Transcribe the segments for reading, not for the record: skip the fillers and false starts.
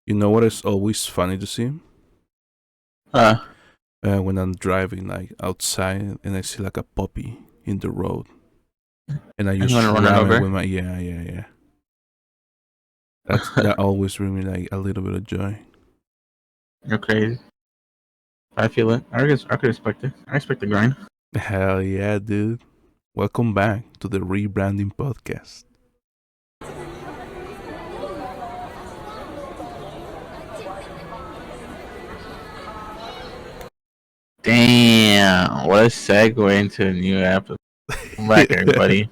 You know what is always funny to see? Uh, When I'm driving like outside and I see like a puppy in the road, and I and you just want to run it ram it over? with my yeah. That always brings me like a little bit of joy. You're crazy. I feel it. I could respect it. I respect the grind. Hell yeah, dude! Welcome back to the Rebranding podcast. Damn, what a segue into a new episode. Welcome back, everybody.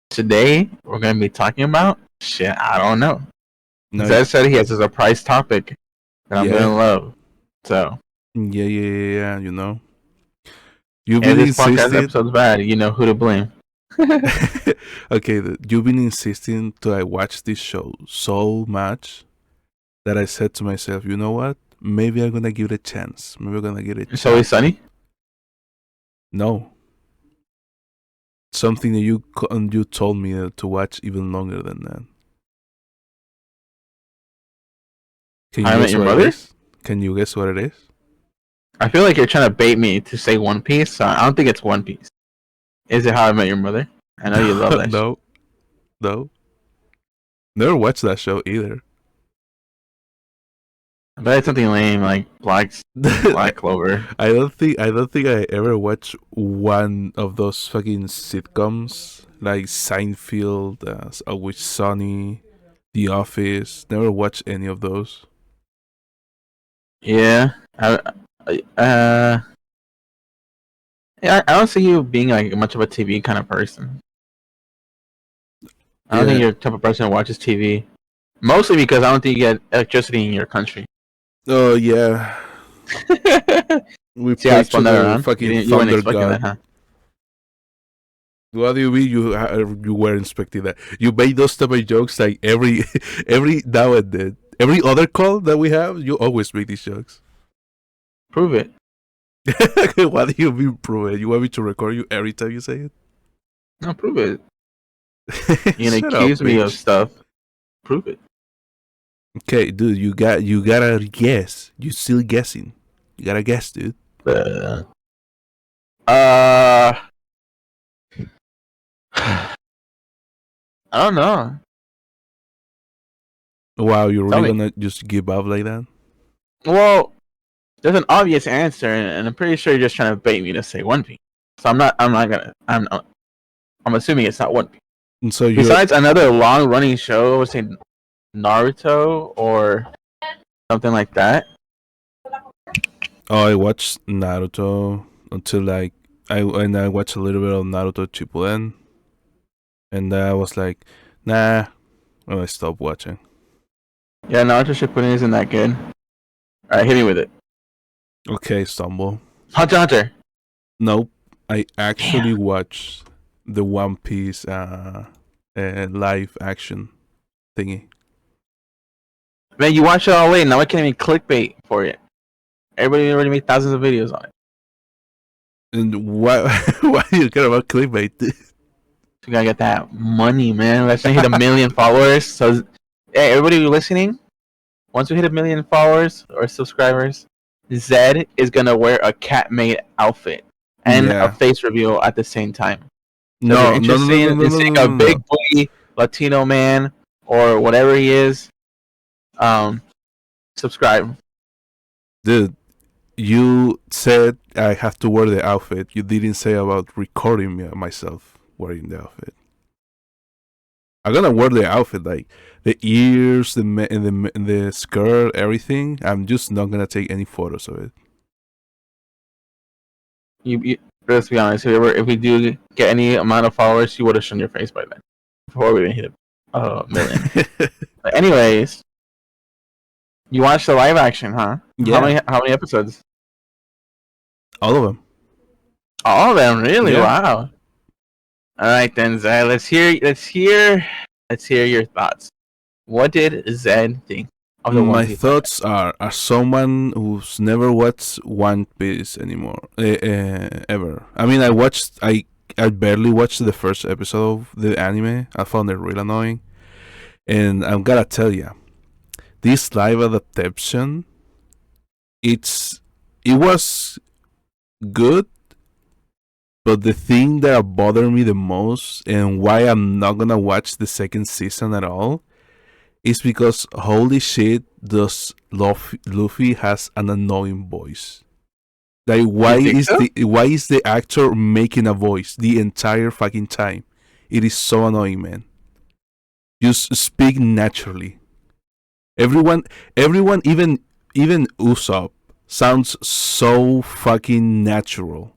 Today, we're going to be talking about shit I don't know. No, Zed said he has a surprise topic that I'm going to yeah, love. So, yeah. You know, you've if been this podcast insisting. episode's bad, you know who to blame. Okay, you've been insisting to I watch this show so much that I said to myself, you know what? Maybe I'm gonna give it a chance. Maybe I'm gonna give it a It's always shot. sunny? No, something that you told me to watch even longer than that. Can How you I Met guess Your what it Mother? is? Can you guess what it is? I feel like you're trying to bait me to say One Piece, so I don't think it's One Piece. Is it How I Met Your Mother? I know you love that shit. No, no. Never watched that show either. I bet it's something lame like Black Clover. I don't think I ever watched one of those fucking sitcoms like Seinfeld, Always Sunny, The Office. Never watched any of those. Yeah. I don't see you being like much of a TV kind of person. I don't think Yeah. you're the type of person who watches TV. Mostly because I don't think you get electricity in your country. Oh yeah. We See how I pray to spun that the around? fucking You weren't thunder expecting god. that, huh? What do you mean you were expecting that? You made those type of jokes like every every now and then. Every other call that we have, you always make these jokes. Prove it. What do you mean prove it? You want me to record you every time you say No, prove it. it? You can Shut up, accuse me of bitch. stuff. Prove it. Okay, dude, you gotta guess. You still guessing. You gotta guess, dude. Uh, uh I don't know. Wow, you're Tell really me. gonna just give up like that? Well, there's an obvious answer, and I'm pretty sure you're just trying to bait me to say One Piece. So I'm not. I'm not gonna. I'm assuming it's not One Piece. And so you're Besides another long-running show, I would say Naruto or something like that. Oh, I watched Naruto until like I watched a little bit of Naruto Shippuden, and I was like, nah, and I stopped watching. Yeah, Naruto Shippuden isn't that good. All right, hit me with it. Okay, stumble. Hunter x Hunter. Nope, I actually Damn. watched the One Piece live action thingy. Man, you watch it all late. Now I can't even clickbait for it. Everybody already made thousands of videos on it. And why why you care about clickbait? Dude? So you gotta get that money, man. Let's hit 1 million followers. So, hey, everybody listening, once we hit 1 million followers or subscribers, Zed is gonna wear a cat-made outfit and a Yeah. face reveal at the same time. So if you're No, no, no, no, interested no, no, in no, seeing no, a no, big no. booty Latino man or whatever he is, um, subscribe. Dude, you said I have to wear the outfit. You didn't say about recording me myself wearing the outfit. I'm gonna wear the outfit, like the ears, the skirt, everything. I'm just not gonna take any photos of it. Let's be honest. If we do get any amount of followers, you would have shown your face by then before we even hit 1 million. But anyways, you watched the live action, huh? Yeah, How many episodes? all of them. All of them, really? Yeah. Wow. All right then, Zed. Let's hear your thoughts. What did Zed think of the One My Piece live action? thoughts are, as someone who's never watched One Piece anymore, ever. I mean, I barely watched the first episode of the anime. I found it real annoying, and I'm gotta tell you, this live adaptation, it was good, but the thing that bothered me the most and why I'm not gonna watch the second season at all is because holy shit, does Luffy has an annoying voice. Like You think so? why is the actor making a voice the entire fucking time? It is so annoying, man. Just speak naturally. Everyone, everyone, even Usopp sounds so fucking natural.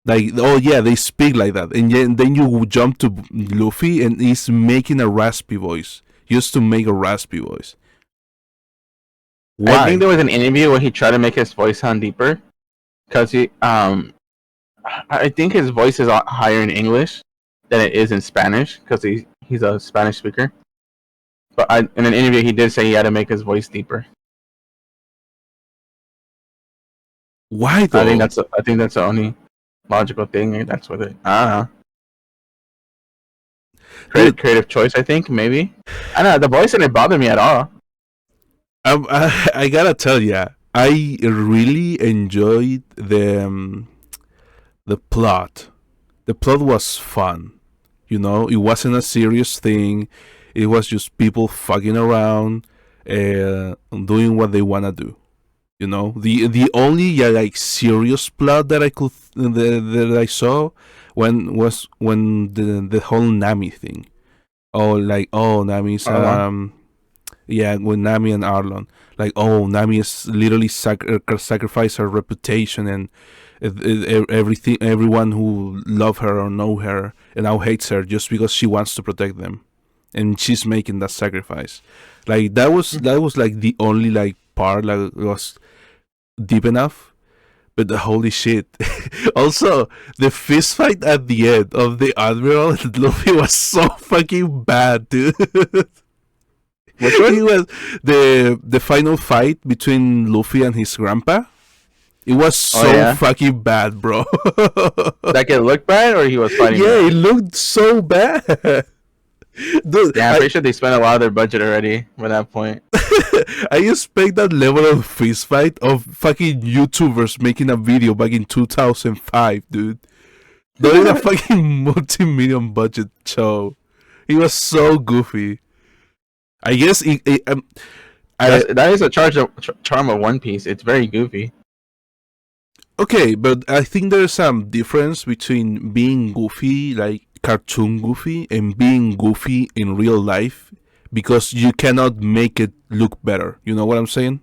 Like, oh yeah, they speak like that, and then you jump to Luffy, and he's making a raspy voice, just to make a raspy voice. I think Why? there was an interview where he tried to make his voice sound deeper because I think his voice is higher in English than it is in Spanish because he's a Spanish speaker. But in an interview, he did say he had to make his voice deeper. Why though? I think that's the only logical thing. That's what it. I don't know. Dude, Creative choice, I think maybe. I don't know. The voice didn't bother me at all. I gotta tell ya, I really enjoyed the plot. The plot was fun. You know, it wasn't a serious thing. It was just people fucking around, doing what they wanna do. You know, the only like serious plot that that I saw when the whole Nami thing. Oh, like, oh, Nami's Uh, yeah, with Nami and Arlon. Like, oh, Nami is literally sacrifice her reputation and everything, everyone who love her or know her and now hates her just because she wants to protect them, and she's making that sacrifice. Like that was like the only like part like was deep enough. But the holy shit! Also, the fist fight at the end of the Admiral and Luffy was so fucking bad, dude. which It one? was the final fight between Luffy and his grandpa. It was Oh so yeah, fucking bad, bro. that kid looked bad, or he was fighting Yeah, bad. it looked so bad. Dude, Yeah, I'm pretty sure they spent a lot of their budget already by that point. I expect that level of fist fight of fucking YouTubers making a video back in 2005, dude. Not in a fucking multi-million budget show. It was so goofy. I guess I That is a charm of One Piece. It's very goofy. okay, but I think there's some difference between being goofy, like cartoon goofy, and being goofy in real life because you cannot make it look better. You know what I'm saying?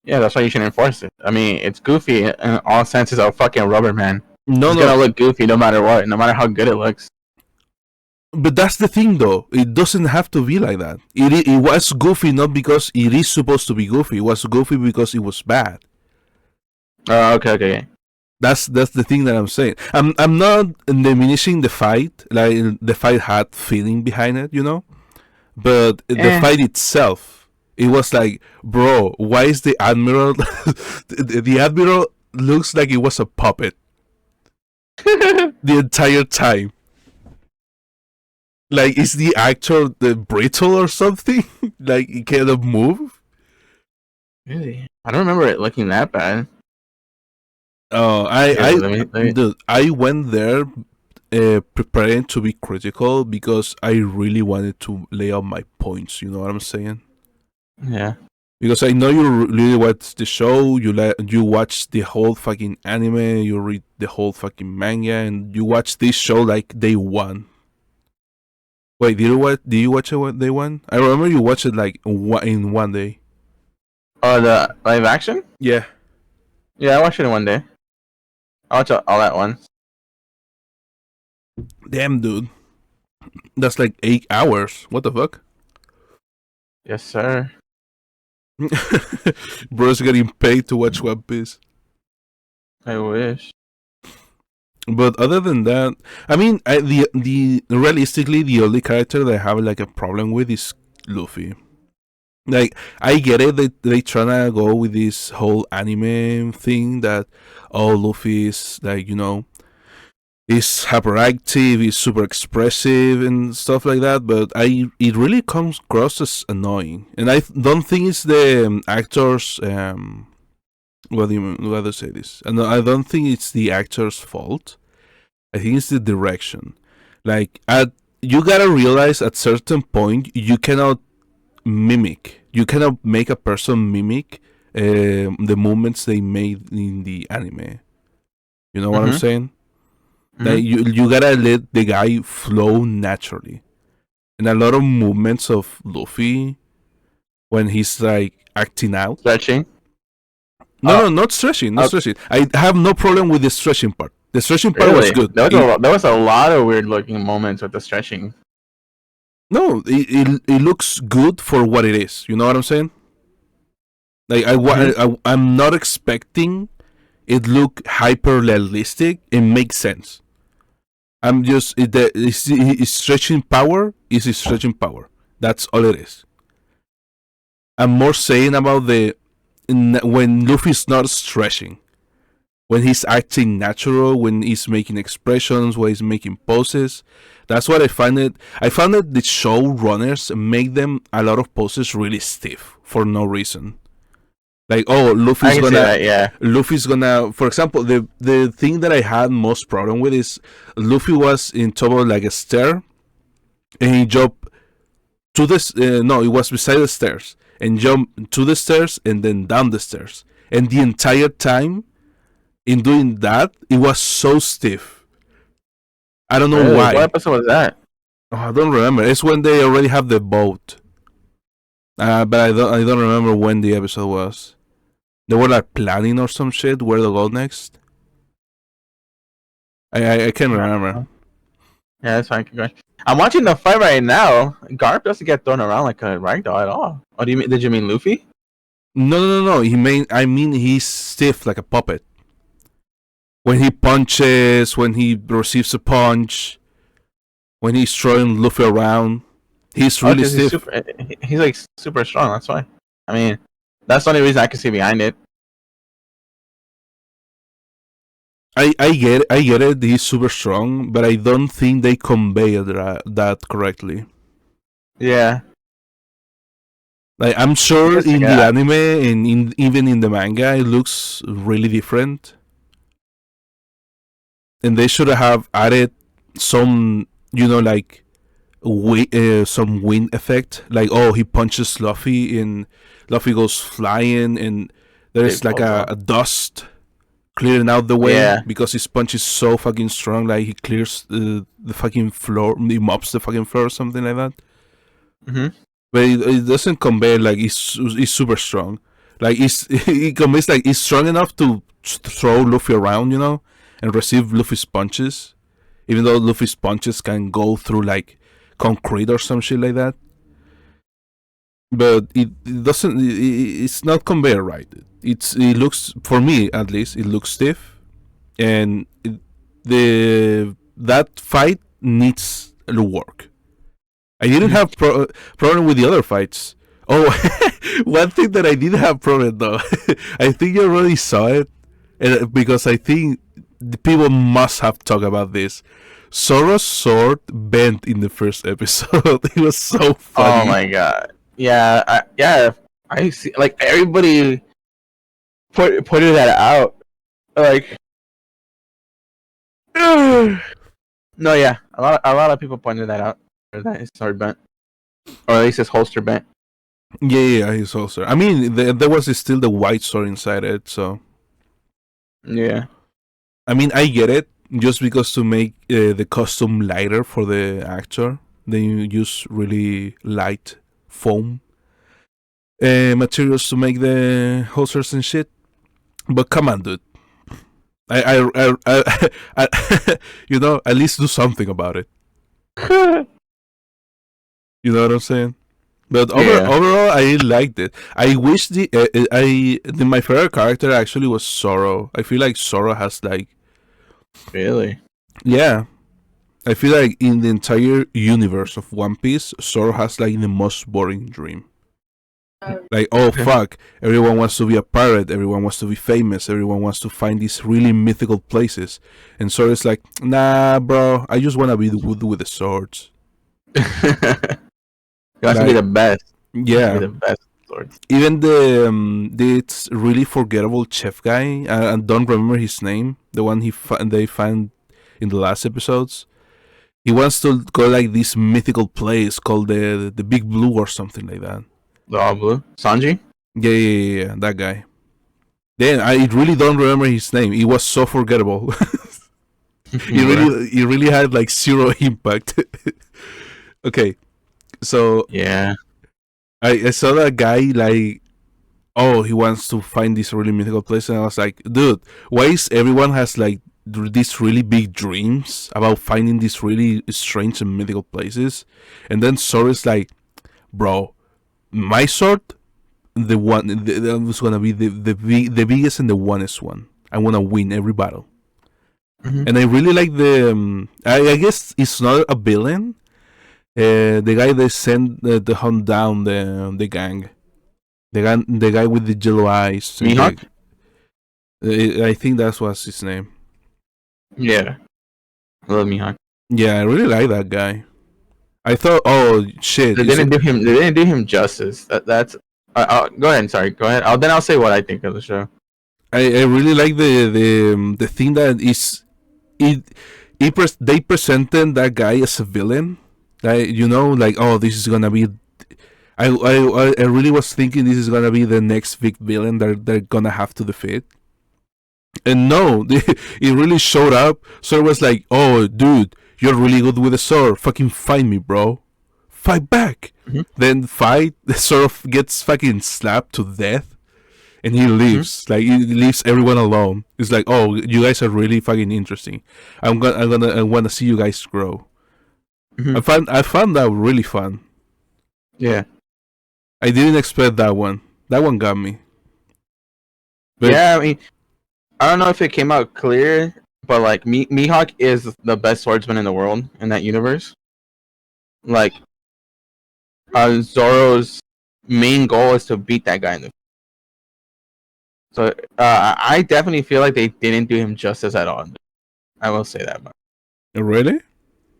Yeah, that's why you should enforce it. I mean, it's goofy in all senses of fucking rubber man. No, It's no. gonna look goofy no matter what, no matter how good it looks. But that's the thing, though. It doesn't have to be like that. It was goofy not because it is supposed to be goofy. It was goofy because it was bad. Oh, okay, okay. That's the thing that I'm saying. I'm not diminishing the fight. Like the fight had feeling behind it, you know. But the Eh. fight itself, it was like, bro, why is the admiral? The admiral looks like it was a puppet the entire time. Like, is the actor the brittle or something? Like, he cannot move? Really? I don't remember it looking that bad. Oh, Here, let me. dude, I went there preparing to be critical because I really wanted to lay out my points. You know what I'm saying? Yeah. Because I know you really watch the show. You watch the whole fucking anime. You read the whole fucking manga, and you watch this show like day one. Wait, did you watch? Did you watch it day one? I remember you watched it like in one day. Oh, the live action? Yeah. Yeah, I watched it in one day. I watched it all at once. Damn, dude. That's like 8 hours. What the fuck? Yes, sir. Bro's getting paid to watch One Piece. I wish. But other than that, I mean, the realistically the only character that I have like a problem with is Luffy. Like, I get it that they tryna go with this whole anime thing that, oh, Luffy is like, you know, He's hyperactive, he's super expressive and stuff like that, but it really comes across as annoying. And I don't think it's the actors. What do you say this? And I don't think it's the actor's fault. I think it's the direction. Like you gotta realize at certain point you cannot mimic. You cannot make a person mimic the movements they made in the anime. You know what I'm Mm-hmm. saying? Like Mm-hmm. you gotta let the guy flow naturally. And a lot of movements of Luffy when he's like acting out. Stretching. No, Oh, no, not stretching, not oh, stretching. I have no problem with the stretching part. The stretching part was really? good. There was a lot of weird looking moments with the stretching. No, it looks good for what it is. You know what I'm saying? Like Mm-hmm. I'm not expecting it look hyper realistic. It makes sense. I'm just it's stretching power is stretching power. That's all it is. I'm more saying about when Luffy's not stretching, when he's acting natural, when he's making expressions, when he's making poses. That's what I find it. I found that the showrunners make them a lot of poses really stiff for no reason. Like, oh, I can see that. Yeah. Luffy's gonna. For example, the thing that I had most problem with is Luffy was in top of like a stair, and he jumped to this. No, it was beside the stairs, and jumped to the stairs and then down the stairs, and the entire time in doing that, it was so stiff. I don't know Really? What why. episode was that? Oh, I don't remember. It's when they already have the boat. But I don't remember when the episode was. They were like planning or some shit where to go next. I can't remember. Yeah, that's fine. Keep going. I'm watching the fight right now. Garp doesn't get thrown around like a ragdoll at all. What do you mean? Did you mean Luffy? No. I mean he's stiff like a puppet. When he punches, when he receives a punch, when he's throwing Luffy around, he's Oh, really because he's stiff. super. He's like super strong. That's why. I mean, that's the only reason I can see behind it. I get it. He's super strong, but I don't think they convey that correctly. Yeah. Like I'm I sure guess. in the Yeah. anime and even in the manga, it looks really different, and they should have added some, like some wind effect. Like, oh, he punches Luffy and Luffy goes flying, and Big there's like photo. a dust clearing out the way Yeah. because his punch is so fucking strong. Like he clears the fucking floor, he mops the fucking floor or something like that. Mhm. But it doesn't convey like he's super strong. Like it conveys like he's strong enough to throw Luffy around, and receive Luffy's punches. Even though Luffy's punches can go through like concrete or some shit like that. But it doesn't. It's not conveyed right. It looks, for me at least, it looks stiff, and that fight needs work. I didn't Mhm. have problem with the other fights. Oh, one thing that I did have problem though, I think you already saw it, and because I think the people must have talked about this. Zoro's sword bent in the first episode. It was so Oh funny. my god. Yeah. Yeah. I see. Like everybody pointed that out. Like. No. Yeah. A lot of people pointed that out. Or that his sword bent, or at least his holster bent. Yeah, his holster. I mean, there was still the white sword inside it, so Yeah. I mean, I get it. Just because to make the costume lighter for the actor, they use really light foam materials to make the holsters and shit. But come on, dude. At least do something about it. You know what I'm saying? But Yeah. overall, I liked it. I wish my favorite character actually was Zoro. I feel like Zoro has like, Really. yeah. I feel like in the entire universe of One Piece, Zoro has like the most boring dream. Like, oh fuck, everyone wants to be a pirate, everyone wants to be famous, everyone wants to find these really mythical places. And Zoro's like, nah, bro, I just want to be with the swords. He wants to be Like, the best. He wants to be yeah. the best swords. Even the it's really forgettable chef guy, I don't remember his name, the one they find in the last episodes. He wants to go like this mythical place called the Big Blue or something like that. The all blue. Sanji? Yeah, that guy. Then I really don't remember his name. It was so forgettable. It really had like zero impact. Okay, so Yeah. I saw that guy like, oh, he wants to find this really mythical place, and I was like, dude, why is everyone has like these really big dreams about finding these really strange and mythical places? And then Sora's like, bro, my sword, the one that was gonna be the biggest and the onest one. I wanna win every battle. Mm-hmm. And I really like the. I guess it's not a villain. The guy they sent to hunt down the gang. The guy with the yellow eyes. Mihawk? I think that was his name. Yeah. I love Mihawk. Yeah, I really like that guy. I thought, oh shit, They didn't do him. They didn't do him justice. That's. Go ahead. Sorry. Go ahead. Then I'll say what I think of the show. I really like the thing that is it. They presented that guy as a villain. Like, you know, like, oh, this is gonna be. I really was thinking this is gonna be the next big villain that they're gonna have to defeat. And no, it really showed up. So it was like, oh, dude, you're really good with a sword. Fucking fight me, bro. Fight back. Mm-hmm. Then fight. Sort of gets fucking slapped to death, and he leaves. Mm-hmm. Like, he leaves everyone alone. It's like, oh, you guys are really fucking interesting. I want to see you guys grow. Mm-hmm. I found that really fun. Yeah. I didn't expect that one. That one got me. But yeah. I mean, I don't know if it came out clear, but like Mihawk is the best swordsman in the world in that universe. Like, Zoro's main goal is to beat that guy in the. So I definitely feel like they didn't do him justice at all. I will say that. really?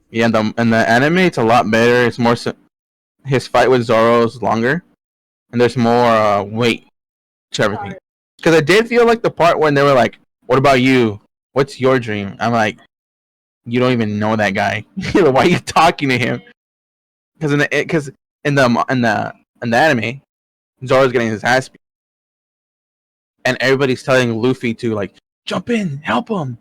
Yeah, in the anime, it's a lot better. It's more. His fight with Zoro is longer, and there's more weight to everything. Because I did feel like the part when they were like, "What about you? What's your dream?" I'm like, "You don't even know that guy. Why are you talking to him?" Because in the anime, Zoro's getting his ass beat, and everybody's telling Luffy to like jump in, help him,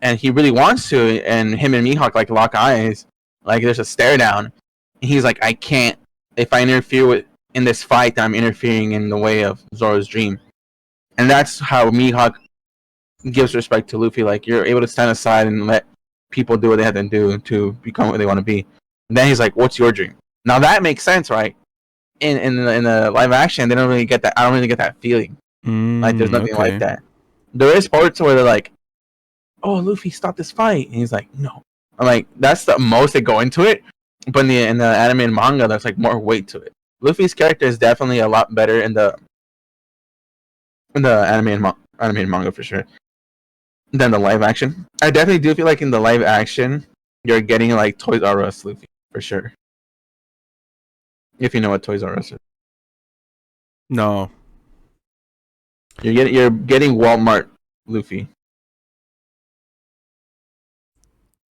and he really wants to. And him and Mihawk like lock eyes, like there's a stare down. And he's like, "I can't. If I interfere in this fight, I'm interfering in the way of Zoro's dream." And that's how Mihawk gives respect to Luffy. Like, you're able to stand aside and let people do what they have to do to become what they want to be. And then he's like, "What's your dream?" Now that makes sense, right? In the live action, they don't really get that. I don't really get that feeling. Like, there's nothing like that. There is parts where they're like, "Oh, Luffy, stop this fight," and he's like, "No." I'm like, that's the most they go into it. But in the anime and manga, there's like more weight to it. Luffy's character is definitely a lot better in the anime and manga for sure than the live action. I definitely do feel like in the live action, you're getting like Toys R Us Luffy for sure. If you know what Toys R Us is, No. you're getting Walmart Luffy.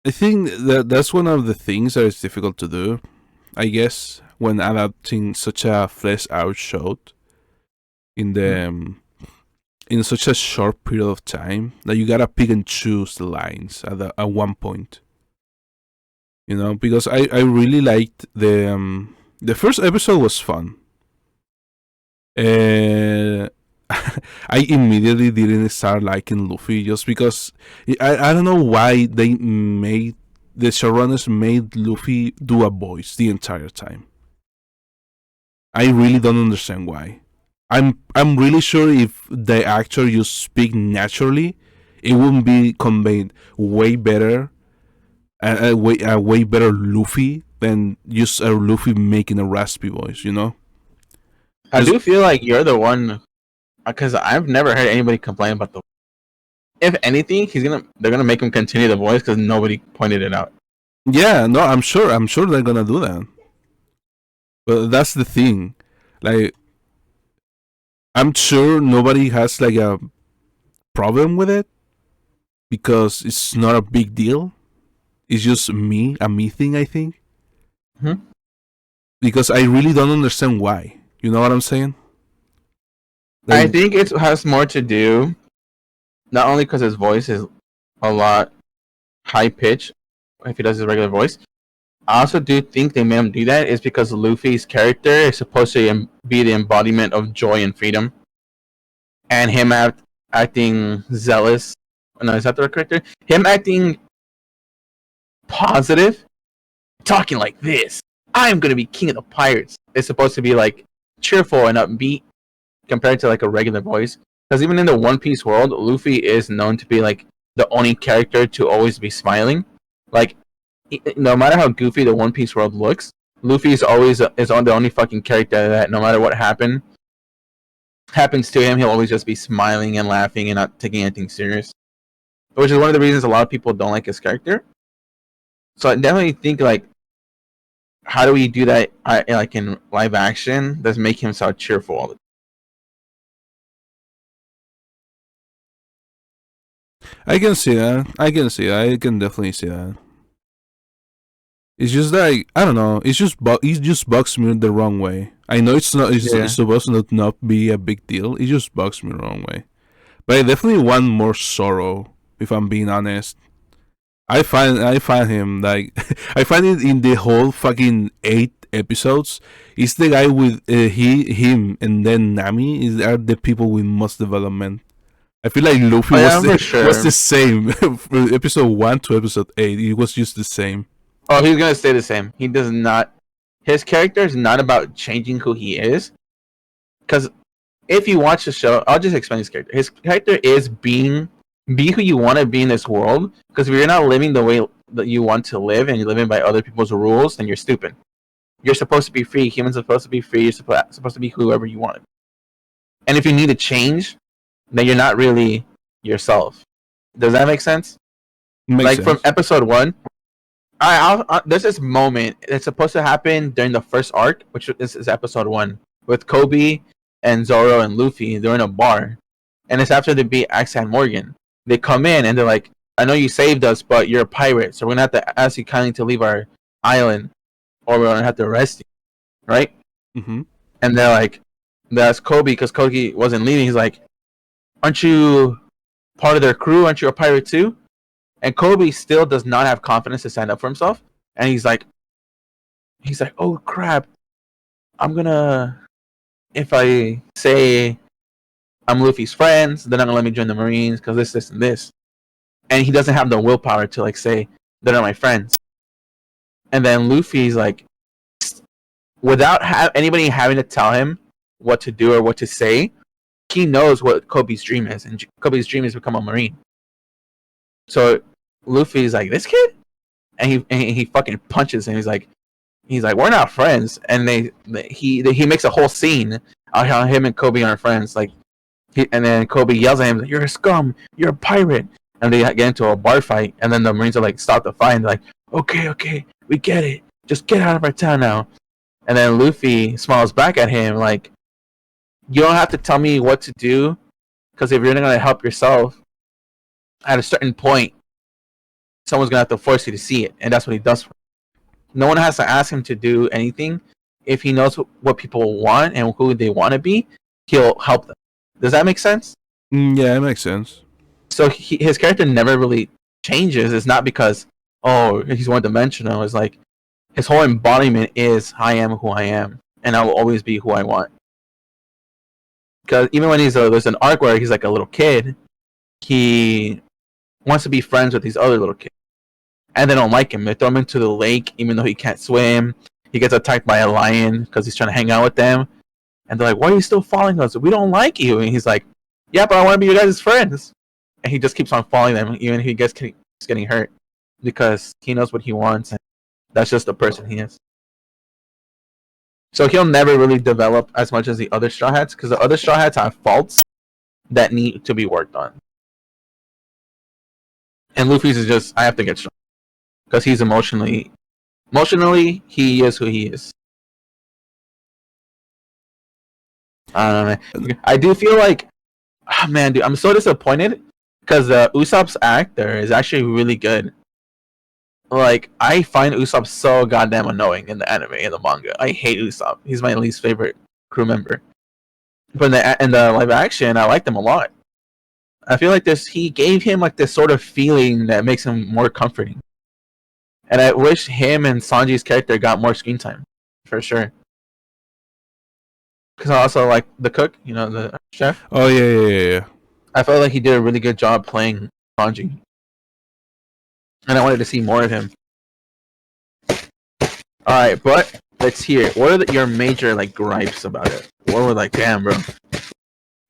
I think that's one of the things that is difficult to do, I guess, when adapting such a fleshed out show in the in such a short period of time that you gotta pick and choose the lines at one point. You know, because I really liked the first episode was fun. I immediately didn't start liking Luffy just because I don't know why they made the showrunners made Luffy do a voice the entire time. I really don't understand why. I'm really sure if the actor just speak naturally, it wouldn't be conveyed way better, a way better Luffy than just a Luffy making a raspy voice. You know? I do feel like you're the one because I've never heard anybody complain about the. If anything, they're gonna make him continue the voice because nobody pointed it out. Yeah, no, I'm sure. I'm sure they're gonna do that. But that's the thing. Like, I'm sure nobody has like a problem with it because it's not a big deal. It's just a me thing, I think. Hmm? Because I really don't understand why. You know what I'm saying? I Like, think it has more to do not only because his voice is a lot high pitched if he does his regular voice. I also do think they made him do that is because Luffy's character is supposed to be the embodiment of joy and freedom, and him acting zealous. No, is that the character? Him acting positive, talking like this. I'm gonna be king of the pirates. It's supposed to be like cheerful and upbeat compared to like a regular voice. Because even in the One Piece world, Luffy is known to be like the only character to always be smiling. Like, no matter how goofy the One Piece world looks, Luffy is always the only fucking character that no matter what happens to him, he'll always just be smiling and laughing and not taking anything serious. Which is one of the reasons a lot of people don't like his character. So I definitely think like, how do we do that like in live action? Does make him sound cheerful all the time. I can see that. I can see that. I can definitely see that. It's just like I don't know. It just bugs me the wrong way. I know it's not. It's Yeah. supposed to not be a big deal. It just bugs me the wrong way. But I definitely want more sorrow. If I'm being honest, I find him like I find it in the whole fucking 8 episodes. It's the guy with him, and then Nami are the people with most development. I feel like Luffy Oh yeah, for sure. was the same from episode 1 to episode 8. It was just the same. Oh, he's gonna stay the same. He does not. His character is not about changing who he is. Because if you watch the show, I'll just explain his character. His character is be who you want to be in this world. Because if you're not living the way that you want to live and you're living by other people's rules, then you're stupid. You're supposed to be free. Humans are supposed to be free. You're supposed to be whoever you want. And if you need to change, then you're not really yourself. Does that make sense? Makes Like from sense. episode one, there's this moment that's supposed to happen during the first arc, which is episode one, with Kobe and Zoro and Luffy. They're in a bar, and it's after they beat Axe and Morgan. They come in and they're like, "I know you saved us, but you're a pirate, so we're gonna have to ask you kindly to leave our island, or we're gonna have to arrest you, right?" Mm-hmm. And they're like, "That's Kobe, because Kobe wasn't leaving." He's like, "Aren't you part of their crew? Aren't you a pirate too?" And Kobe still does not have confidence to stand up for himself. And he's like, oh crap, I'm gonna, if I say I'm Luffy's friends, they're not gonna let me join the Marines because this, and this. And he doesn't have the willpower to like say they're not my friends. And then Luffy's like, without anybody having to tell him what to do or what to say, he knows what Kobe's dream is, and Kobe's dream is to become a Marine. So Luffy's like, this kid, and he fucking punches him. He's like, we're not friends, and he makes a whole scene on how him and Kobe aren't friends. Like, and then Kobe yells at him, like, "You're a scum, you're a pirate," and they get into a bar fight. And then the Marines are like, "Stop the fight!" And they're like, "Okay, we get it. Just get out of our town now." And then Luffy smiles back at him like, "You don't have to tell me what to do, because if you're not gonna help yourself, at a certain point, someone's gonna have to force you to see it," and that's what he does. No one has to ask him to do anything. If he knows what people want and who they want to be, he'll help them. Does that make sense? Yeah, it makes sense. So his character never really changes. It's not because, oh, he's one dimensional. It's like his whole embodiment is I am who I am, and I will always be who I want. Because even when there's an arc where he's like a little kid, he wants to be friends with these other little kids, and they don't like him. They throw him into the lake, even though he can't swim. He gets attacked by a lion because he's trying to hang out with them, and they're like, "Why are you still following us? We don't like you." And he's like, "Yeah, but I want to be your guys' friends." And he just keeps on following them, even if he gets getting hurt, because he knows what he wants, and that's just the person he is. So he'll never really develop as much as the other Straw Hats because the other Straw Hats have faults that need to be worked on. And Luffy's is just I have to get strong because he's emotionally he is who he is. I don't know, man. I do feel like, oh, man, dude, I'm so disappointed because Usopp's actor is actually really good. Like, I find Usopp so goddamn annoying in the anime and the manga. I hate Usopp. He's my least favorite crew member. But in the live action, I liked him a lot. I feel like he gave him like this sort of feeling that makes him more comforting. And I wish him and Sanji's character got more screen time, for sure. Because I also like the cook, the chef. Oh yeah. I felt like he did a really good job playing Sanji, and I wanted to see more of him. All right, but let's hear it. What are your major like gripes about it? What were like, damn, bro?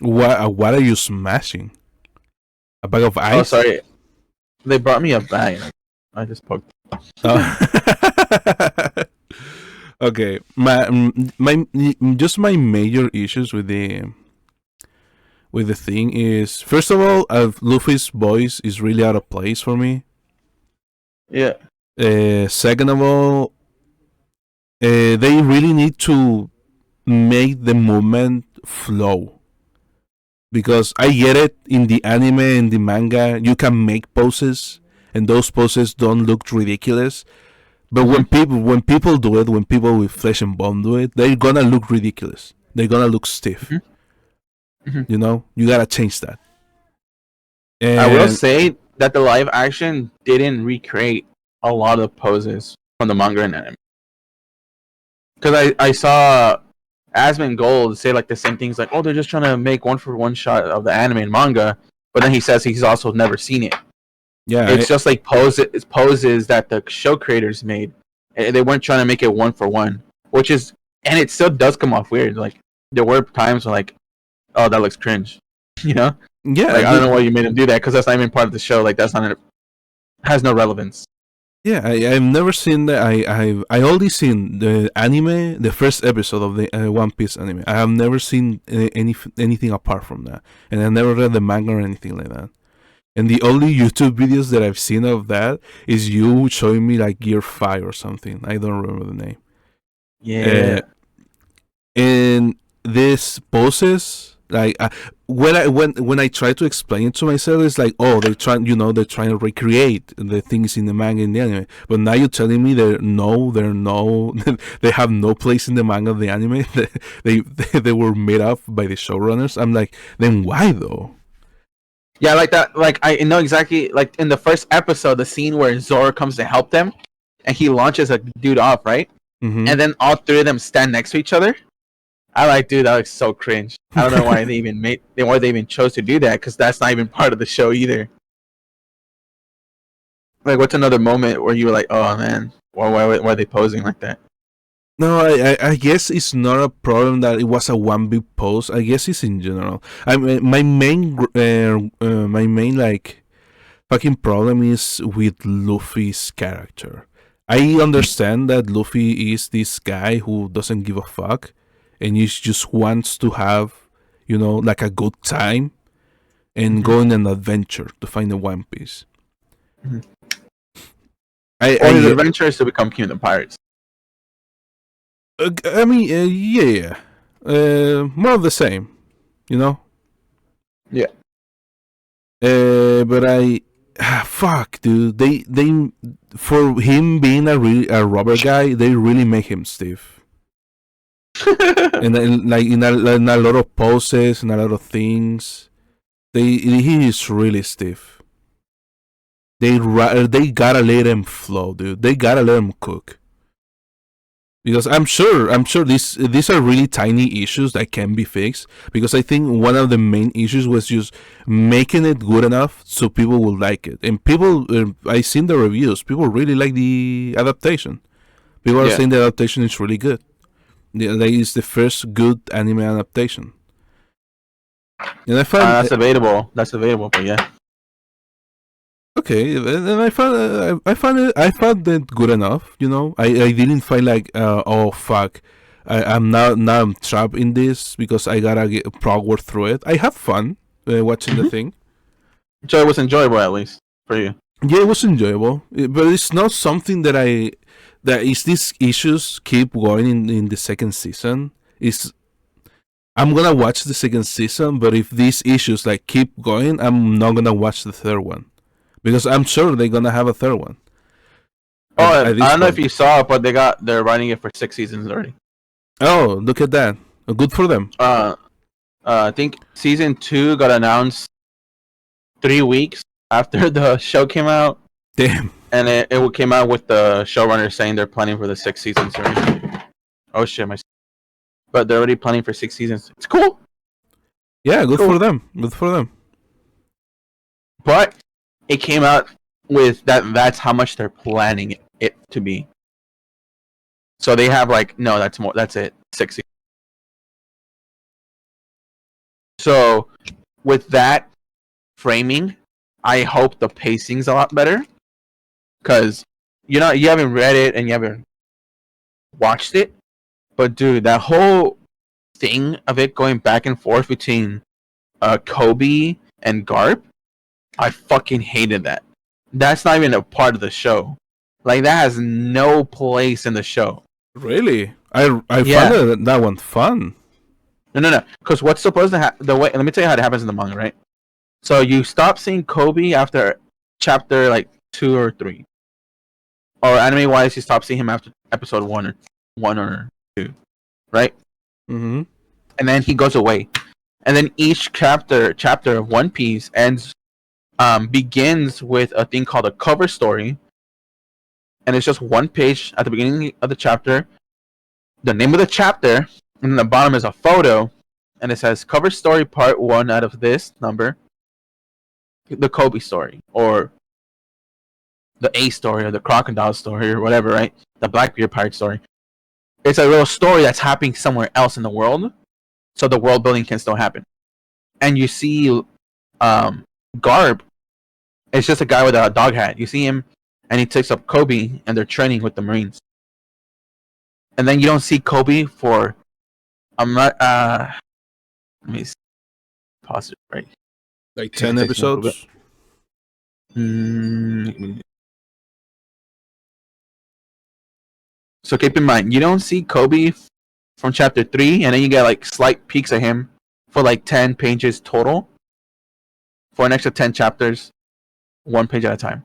What are you smashing? A bag of ice? Oh, sorry. They brought me a bag. I just poked. Oh. Okay, my just my major issues with the thing is, first of all, Luffy's voice is really out of place for me. Yeah. Second of all, they really need to make the movement flow, because I get it, in the anime and the manga you can make poses and those poses don't look ridiculous, but when people do it, when people with flesh and bone do it, they're gonna look ridiculous, they're gonna look stiff. You know, you gotta change that. And I will say that the live action didn't recreate a lot of poses from the manga and anime, because I saw Asmund Gold say like the same things, like, oh, they're just trying to make one for one shot of the anime and manga, but then he says he's also never seen it. Yeah, it's just like poses that the show creators made. They weren't trying to make it one for one, which is, and it still does come off weird. Like, there were times where like, oh, that looks cringe, Yeah, like, I don't know why you made him do that, because that's not even part of the show. Like, that's not has no relevance. Yeah, I've never seen that. I only seen the anime, the first episode of the One Piece anime. I have never seen anything apart from that, and I never read the manga or anything like that. And the only YouTube videos that I've seen of that is you showing me like Gear 5 or something. I don't remember the name. Yeah. And this poses, like, when I try to explain it to myself, it's like, oh, they're trying to recreate the things in the manga and the anime. But now you're telling me they have no place in the manga and the anime. They were made up by the showrunners. I'm like, then why though? Yeah, like that. Like, I know exactly. Like, in the first episode, the scene where Zoro comes to help them, and he launches a dude off, right? Mm-hmm. And then all three of them stand next to each other. I like, dude, that looks so cringe. I don't know why they even chose to do that, because that's not even part of the show either. Like, what's another moment where you were like, oh man, why are they posing like that? No, I guess it's not a problem that it was a one big pose. I guess it's in general. I mean, my main like fucking problem is with Luffy's character. I understand that Luffy is this guy who doesn't give a fuck, and he just wants to have, like a good time and go on an adventure to find the One Piece. His adventure is to become King of the Pirates. I mean, yeah. More of the same, Yeah. But fuck, dude. They for him being a rubber guy, they really make him stiff. And like in a lot of poses and a lot of things, he is really stiff. They gotta let him flow, dude. They gotta let him cook. Because I'm sure these are really tiny issues that can be fixed. Because I think one of the main issues was just making it good enough so people will like it. And people, I've seen the reviews. People really like the adaptation. People are saying the adaptation is really good. Like, it's the first good anime adaptation. And I found that's debatable. That's debatable, but yeah. Okay, and I found it good enough. I didn't find like, oh fuck, I'm trapped in this because I gotta power through it. I have fun watching the Mhm. thing. So it was enjoyable at least for you. Yeah, it was enjoyable, but it's not something that is these issues keep going in the second season. Is I'm gonna watch the second season, but if these issues like keep going, I'm not gonna watch the third one because I'm sure they're gonna have a third one Oh, at I this don't know if point. you saw it, but they're writing it for 6 seasons already. Oh, look at that! Good for them. Uh, I think season 2 got announced 3 weeks after the show came out, Damn. and it came out with the showrunner saying they're planning for the 6 seasons already. Oh shit, but they're already planning for 6 seasons. It's cool. Yeah, good Cool. for them. Good for them. But it came out with that's how much they're planning it to be. So they have like no, that's more. That's it. 6 seasons. So with that framing, I hope the pacing's a lot better because you haven't read it and you haven't watched it, but dude, that whole thing of it going back and forth between Kobe and Garp, I fucking hated that. That's not even a part of the show. Like that has no place in the show. Really, I found Yeah. that one fun. No. Because what's supposed to happen? The way. Let me tell you how it happens in the manga, right? So you stop seeing Kobe after chapter like 2 or 3, or anime wise, you stop seeing him after episode 1 or 2, right? Mm-hmm. And then he goes away, and then each chapter of One Piece begins with a thing called a cover story, and it's just one page at the beginning of the chapter, the name of the chapter, and then the bottom is a photo, and it says cover story part 1 out of this number, the Kobe story, or the A story, or the crocodile story, or whatever, right? The Blackbeard pirate story. It's a real story that's happening somewhere else in the world, so the world building can still happen. And you see Garb, it's just a guy with a dog hat. You see him, and he takes up Kobe, and they're training with the Marines. And then you don't see Kobe for I'm not. Let me pause it right. Like See if it 10 takes me a little bit. episodes. So keep in mind, you don't see Kobe from chapter 3, and then you get like slight peeks of him for like 10 pages total for an extra 10 chapters, one page at a time.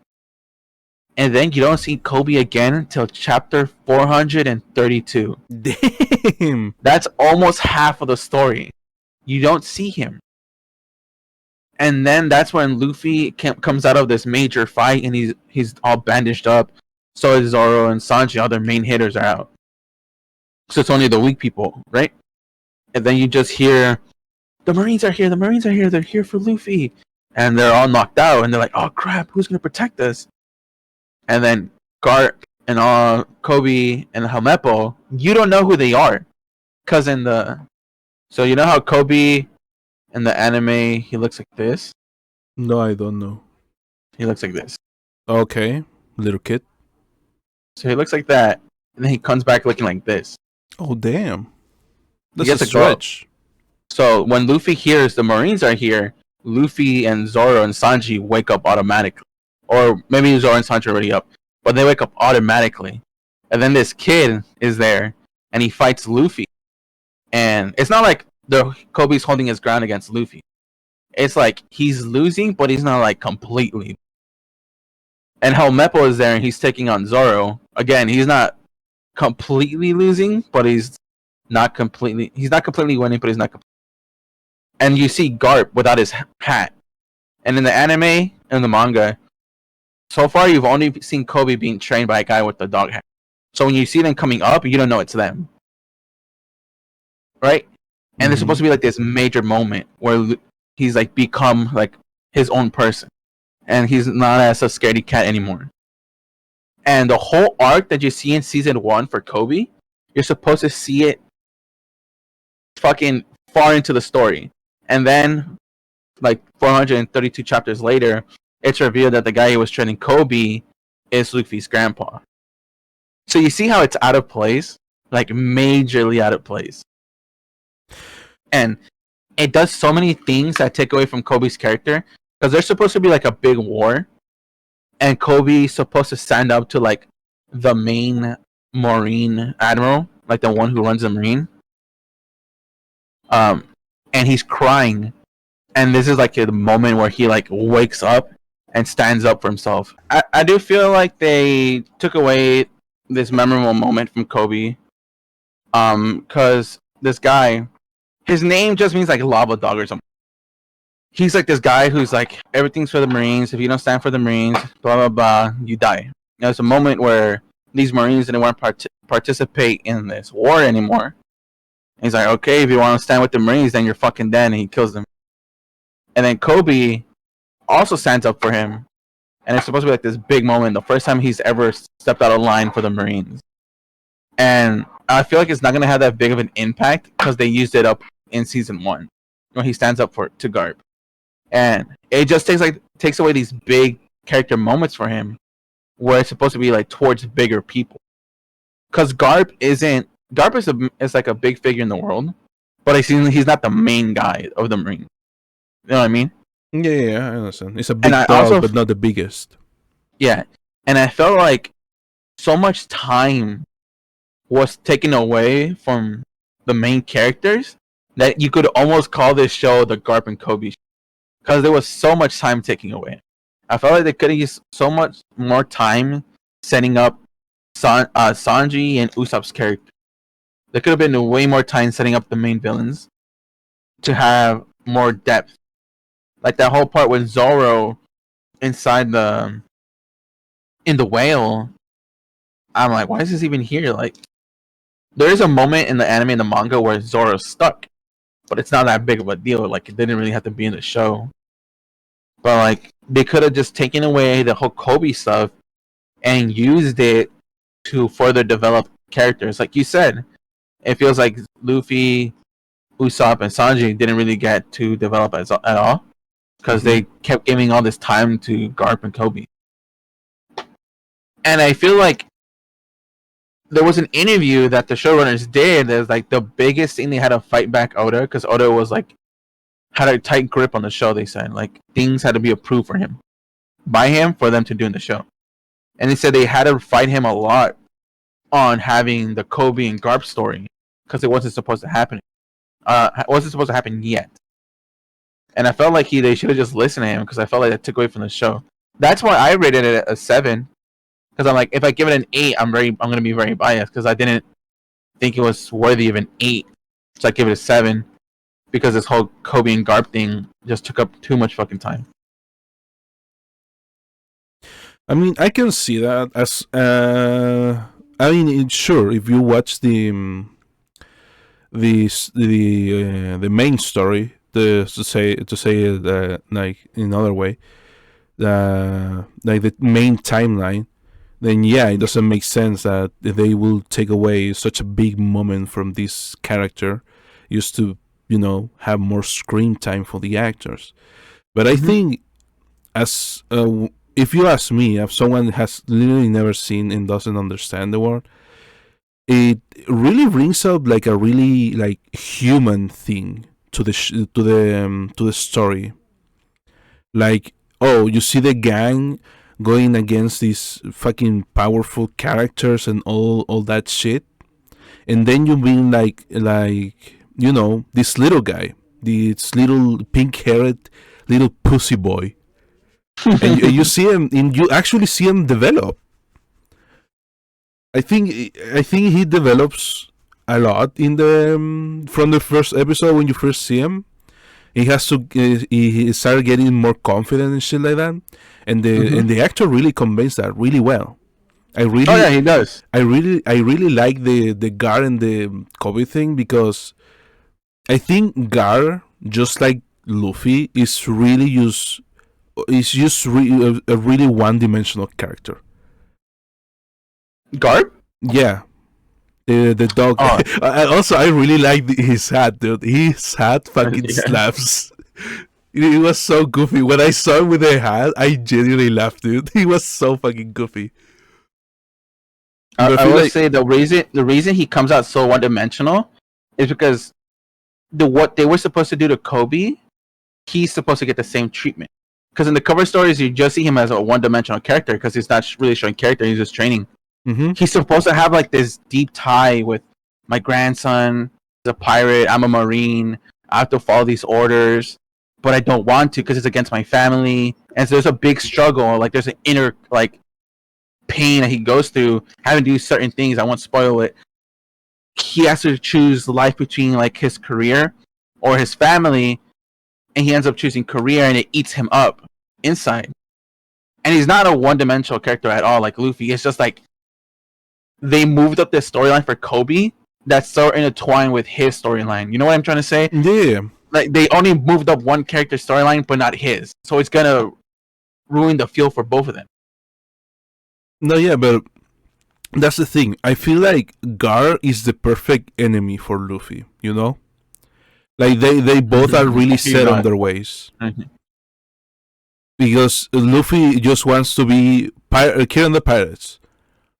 And then you don't see Kobe again until chapter 432. Damn. That's almost half of the story. You don't see him. And then that's when Luffy comes out of this major fight, and he's all bandaged up. So is Zoro and Sanji. All their main hitters are out. So it's only the weak people, right? And then you just hear, the Marines are here. The Marines are here. They're here for Luffy. And they're all knocked out. And they're like, oh crap, who's gonna protect us? And then Garp and all Kobe and Helmeppo, you don't know who they are, cause so you know how Kobe in the anime he looks like this. No, I don't know. He looks like this. Okay, little kid. So he looks like that, and then he comes back looking like this. Oh damn, He that's a gets a glow. stretch. So when Luffy hears the Marines are here, Luffy and Zoro and Sanji wake up automatically. Or maybe Zoro and Sanji are already up, but they wake up automatically. And then this kid is there, and he fights Luffy. And it's not like Kobe's holding his ground against Luffy. It's like he's losing, but he's not like completely. And Helmeppo is there, and he's taking on Zoro. Again, he's not completely losing, but he's not completely winning, but he's not completely. And you see Garp without his hat. And in the anime and the manga, so far you've only seen Kobe being trained by a guy with the dog hat. So when you see them coming up, you don't know it's them. Right? And there's supposed to be like this major moment where he's like become like his own person. And he's not as a scaredy cat anymore. And the whole arc that you see in season 1 for Kobe, you're supposed to see it fucking far into the story. And then, like 432 chapters later, it's revealed that the guy who was training Kobe is Luffy's grandpa. So you see how it's out of place? like majorly out of place. And it does so many things that take away from Kobe's character, because there's supposed to be like a big war, and Kobe's supposed to stand up to like the main Marine admiral, like the one who runs the Marine. Um, and he's crying, and this is like the moment where he like wakes up and stands up for himself. I do feel like they took away this memorable moment from Kobe, because this guy, his name just means like lava dog or something. He's like this guy who's like, everything's for the Marines. If you don't stand for the Marines, blah blah blah, you die. There's a moment where these Marines didn't want to participate in this war anymore. And he's like, okay, if you want to stand with the Marines, then you're fucking dead, and he kills them. And then Kobe also stands up for him, and it's supposed to be like this big moment, the first time he's ever stepped out of line for the Marines. And I feel like it's not gonna have that big of an impact because they used it up in season 1 when he stands up to Garp, and it just takes away these big character moments for him, where it's supposed to be like towards bigger people. Because Garp is like a big figure in the world, but he's not the main guy of the Marine. You know what I mean? Yeah, I understand. It's a big dog, but not the biggest. Yeah, and I felt like so much time was taken away from the main characters that you could almost call this show the Garp and Kobe show, because there was so much time taken away. I felt like they could have used so much more time setting up Sanji and Usopp's character. There could have been way more time setting up the main villains to have more depth. Like that whole part with Zoro inside in the whale. I'm like, why is this even here? Like, there is a moment in the anime and the manga where Zoro's stuck, but it's not that big of a deal. Like, it didn't really have to be in the show. But like, they could have just taken away the whole Kobe stuff and used it to further develop characters. Like you said, it feels like Luffy, Usopp, and Sanji didn't really get to develop at all, because they kept giving all this time to Garp and Kobe. And I feel like there was an interview that the showrunners did that was like the biggest thing they had to fight back Oda, because Oda was like, had a tight grip on the show. They said like things had to be approved for him by him for them to do in the show. And they said they had to fight him a lot on having the Kobe and Garp story, because it wasn't supposed to happen. It wasn't supposed to happen yet. And I felt like they should have just listened to him, because I felt like it took away from the show. That's why I rated it a 7. Because I'm like, if I give it an 8, I'm going to be very biased, because I didn't think it was worthy of an 8. So I give it a 7, because this whole Kobe and Garp thing just took up too much fucking time. I mean, I can see that as I mean, sure, if you watch the main story, to say it like in another way, like the main timeline, then yeah, it doesn't make sense that they will take away such a big moment from this character, used to have more screen time for the actors. But I think, as if you ask me, if someone has literally never seen and doesn't understand the world, it really brings up like a really like human thing to the to the story. Like, oh, you see the gang going against these fucking powerful characters and all that shit, and then you mean like this little guy, this little pink-haired little pussy boy, and you see him, and you actually see him develop. I think he develops a lot in the from the first episode when you first see him. He has to he started getting more confident and shit like that, and the actor really conveys that really well. I really, oh yeah, he does. I really like the Gar and the Kobe thing, because I think Gar, just like Luffy, is just a really one-dimensional character. Garp? Yeah. The dog. Oh. Also, I really like his hat, dude. His hat fucking slaps. It was so goofy. When I saw him with the hat, I genuinely laughed, dude. He was so fucking goofy. But I I feel will like say the reason he comes out so one dimensional is because what they were supposed to do to Kobe, he's supposed to get the same treatment. Because in the cover stories, you just see him as a one dimensional character because he's not really showing character; he's just training. mhm. He's supposed to have like this deep tie with my grandson. He's a pirate. I'm a marine. I have to follow these orders, but I don't want to because it's against my family. And so there's a big struggle. Like there's an inner like pain that he goes through having to do certain things. I won't spoil it. He has to choose life between like his career or his family, and he ends up choosing career, and it eats him up inside. And he's not a one-dimensional character at all, like Luffy. It's just like they moved up this storyline for Kobe that's so intertwined with his storyline. You know what I'm trying to say? Yeah. Like they only moved up one character storyline, but not his. So it's gonna ruin the feel for both of them. No, yeah, but that's the thing. I feel like Gar is the perfect enemy for Luffy. You know, like they both are really He's set on not. their ways. Mhm. Because Luffy just wants to be killing the pirates.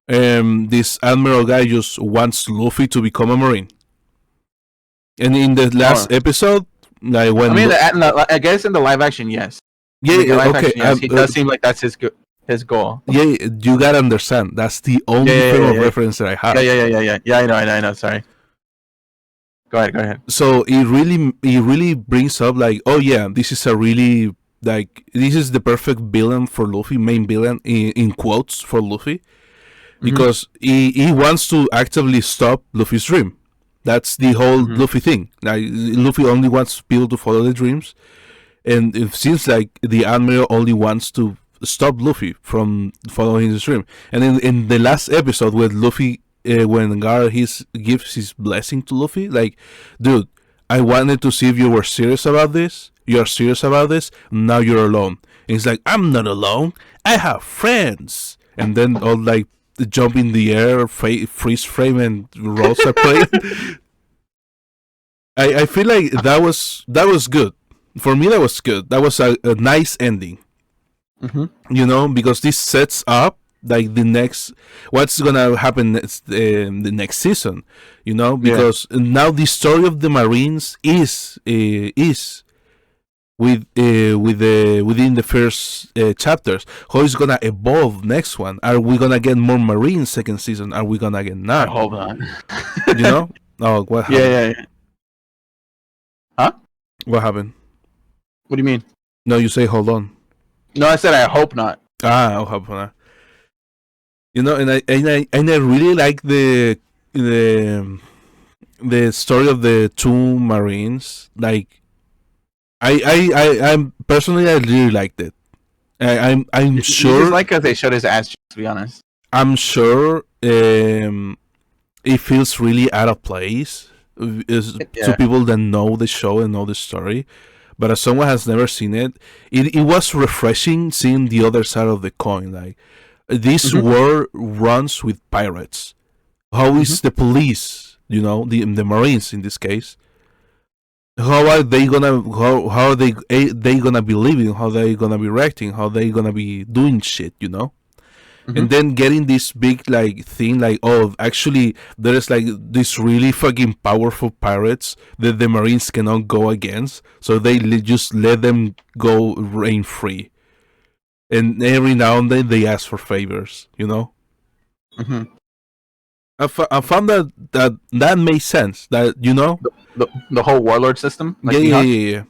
This admiral guy just wants Luffy to become a marine. And in the Oh, last episode, like when I mean, I guess in the live action, yes. yeah, In the live okay, action, yes, he does seem like that's his goal. yeah, you gotta understand that's the Yeah, only yeah, frame yeah, of yeah. reference that I have. Yeah. I know. Sorry. Go ahead. So it really brings up like, oh yeah, this is a really like this is the perfect villain for Luffy, main villain in quotes for Luffy, because he wants to actively stop Luffy's dream. That's the whole Mm-hmm. Luffy thing. Like Luffy only wants people to follow their dreams, and it seems like the admiral only wants to stop Luffy from following his dream. And in the last episode, when Luffy, when Gar gives his blessing to Luffy, like, dude, I wanted to see if you were serious about this. You're serious about this. Now you're alone. And he's like, I'm not alone. I have friends. And then all like jump in the air, freeze frame, and rolls are playing. I feel like that was good. For me, that was good. That was a nice ending. Mm-hmm. You know, because this sets up like the next what's gonna happen next, the next season. You know, because now the story of the Marines is within the first chapters. How is gonna evolve next one? Are we gonna get more Marines second season? Are we gonna get I none? hope not. You know? Oh, what happened? Yeah. Huh? What happened? What do you mean? No, you say hold on. No, I said I hope not. I'll have not. You know, and I really like the story of the two Marines. Like, I'm personally, I really liked it. I'm You sure. just like because they showed his ass. To be honest. I'm sure it feels really out of place to Yeah. people that know the show and know the story. But as someone has never seen it, it was refreshing seeing the other side of the coin. Like this war runs with pirates. How is the police? You know, the Marines in this case. How are they gonna how are they gonna be living? How they gonna be reacting? How they gonna be doing shit? You know. And then getting this big like thing like, oh, actually there's like this really fucking powerful pirates that the Marines cannot go against, so they just let them go reign free, and every now and then they ask for favors, you know. I found that made sense, that, you know. The whole warlord system. Like Yeah.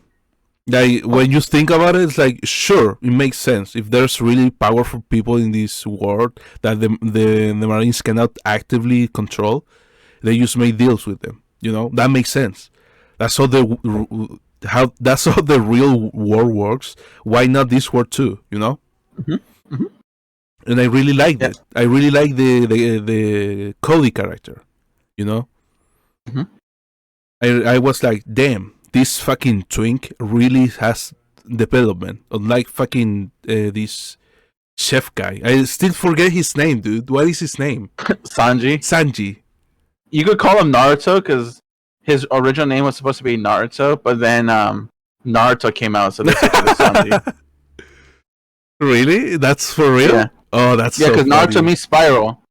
Like when you think about it, it's like, sure, it makes sense. If there's really powerful people in this world that the Marines cannot actively control, they just make deals with them. You know, that makes sense. That's how that's how the real war works. Why not this war too? You know. And I really liked it. I really like the Cody character. You know. I was like, damn, this fucking twink really has development. Unlike fucking this chef guy. I still forget his name, dude. What is his name? Sanji. You could call him Naruto because his original name was supposed to be Naruto, but then Naruto came out, so they switched it to Sanji. Really? That's for real? Yeah. Oh, that's Yeah, so because funny. Naruto means spiral,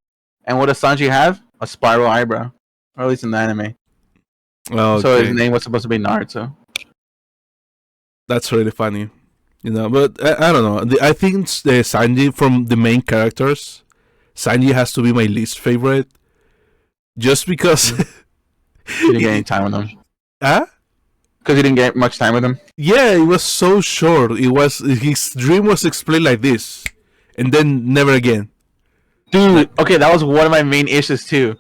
And what does Sanji have? A spiral eyebrow, or at least in the anime. So his Okay, name was supposed to be Naruto. that's really funny. You know, but I don't know. I think Sanji from the main characters, Sanji has to be my least favorite, just because. You didn't get any time with him. Huh? Because you didn't get much time with him. Yeah, it was so short. It was his dream was explained like this, and then never again. Dude, Like, okay, that was one of my main issues too.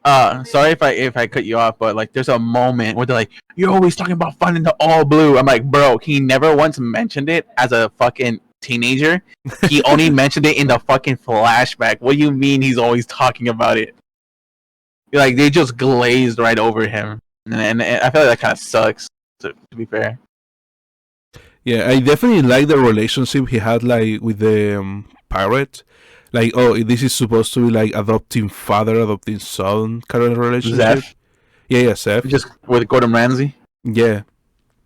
Sorry if I cut you off, but like, there's a moment where they're like, "You're always talking about finding the all blue." I'm like, bro, he never once mentioned it as a fucking teenager. He only mentioned it in the fucking flashback. What do you mean he's always talking about it? Like, they just glazed right over him, and I feel like that kind of sucks. To be fair. yeah, I definitely like the relationship he had like with the pirate. Like, oh, this is supposed to be like adopting father, adopting son kind of relationship. Zeph, Yeah, Seth. just with Gordon Ramsay. Yeah,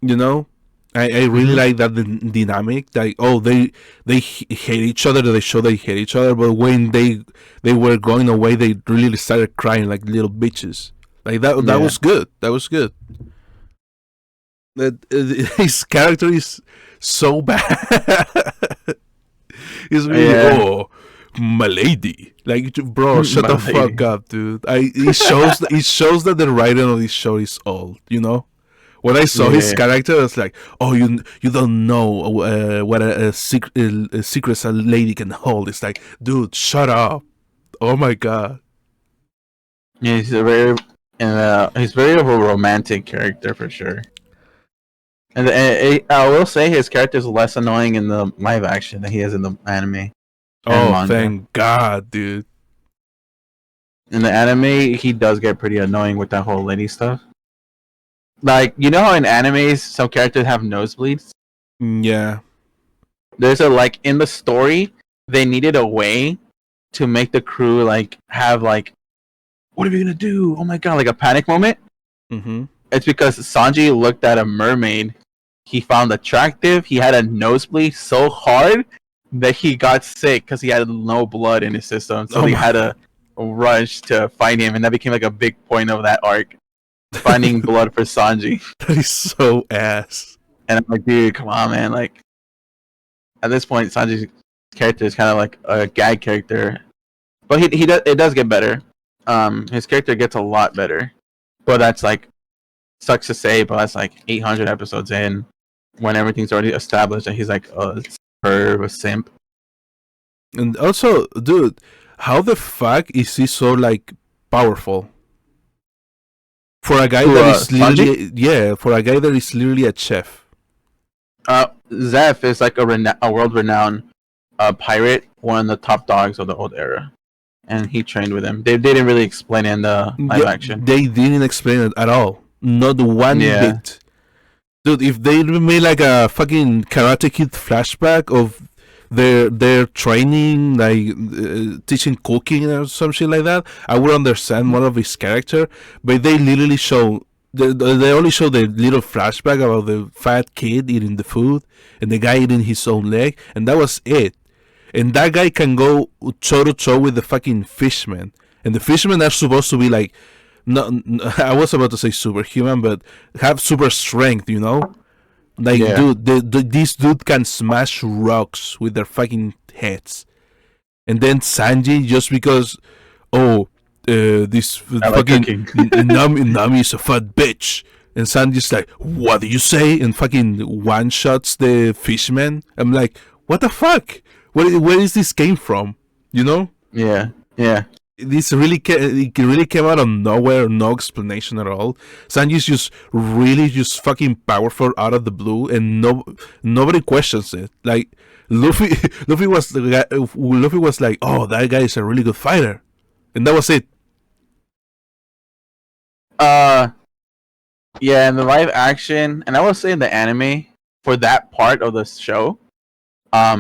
you know, I really Mm-hmm. like that dynamic. Like, oh, they hate each other. They show they hate each other, but when they were going away, they really started crying like little bitches. Like that Yeah. was good. That was good. That his character is so bad. He's really Yeah. my lady. Like, bro, shut My the lady. fuck up, dude. It shows that the writing of this show is old. You know. When I saw his Yeah. character, it's like, oh, you don't know what a secrets a lady can hold. It's like, dude, shut up. Oh my god. Yeah, he's very of a romantic character for sure. And I will say his character is less annoying in the live action than he is in the anime and Oh, manga. thank God, dude. In the anime, he does get pretty annoying with that whole lady stuff. Like, you know how in animes some characters have nosebleeds? Yeah. There's a like in the story they needed a way to make the crew like have like, what are we gonna do? Oh my god, like a panic moment. Mm-hmm. It's because Sanji looked at a mermaid he found attractive. He had a nosebleed so hard that he got sick because he had no blood in his system. So Oh they my. had to rush to find him, and that became like a big point of that arc, finding blood for Sanji. That is so ass. And I'm like, dude, come on, man! Like at this point, Sanji's character is kind of like a gag character, but he does it does get better. His character gets a lot better, but that's like sucks to say, but that's like 800 episodes in when everything's already established and he's like a perv, a simp. And also, dude, how the fuck is he so like powerful? For a guy Who, that is Sanji? literally, yeah, for a guy that is literally a chef. Zeph is like a world renowned pirate, one of the top dogs of the old era. And he trained with him. They didn't really explain it in the live Yeah, action. they didn't explain it at all. Not one Yeah. bit. Dude, if they made like a fucking Karate Kid flashback of their training, like teaching cooking or some shit like that, I would understand more of his character. But they literally show they only show the little flashback about the fat kid eating the food and the guy eating his own leg, and that was it. And that guy can go toe to toe with the fucking fishmen, and the fishmen are supposed to be like, no, I was about to say superhuman, but have super strength, you know? Like, Yeah. dude, this dude can smash rocks with their fucking heads. And then Sanji, just because, oh, this I like fucking cooking. Nami is a fat bitch. And Sanji's like, what do you say? And fucking one shots the fishman. I'm like, what the fuck? Where is this came from? You know? Yeah. Yeah. This it really came out of nowhere, no explanation at all. Sanji's just really just fucking powerful out of the blue, and nobody questions it. Like Luffy, Luffy was like, "Oh, that guy is a really good fighter," and that was it. Yeah, in the live action, and I will say in the anime, for that part of the show,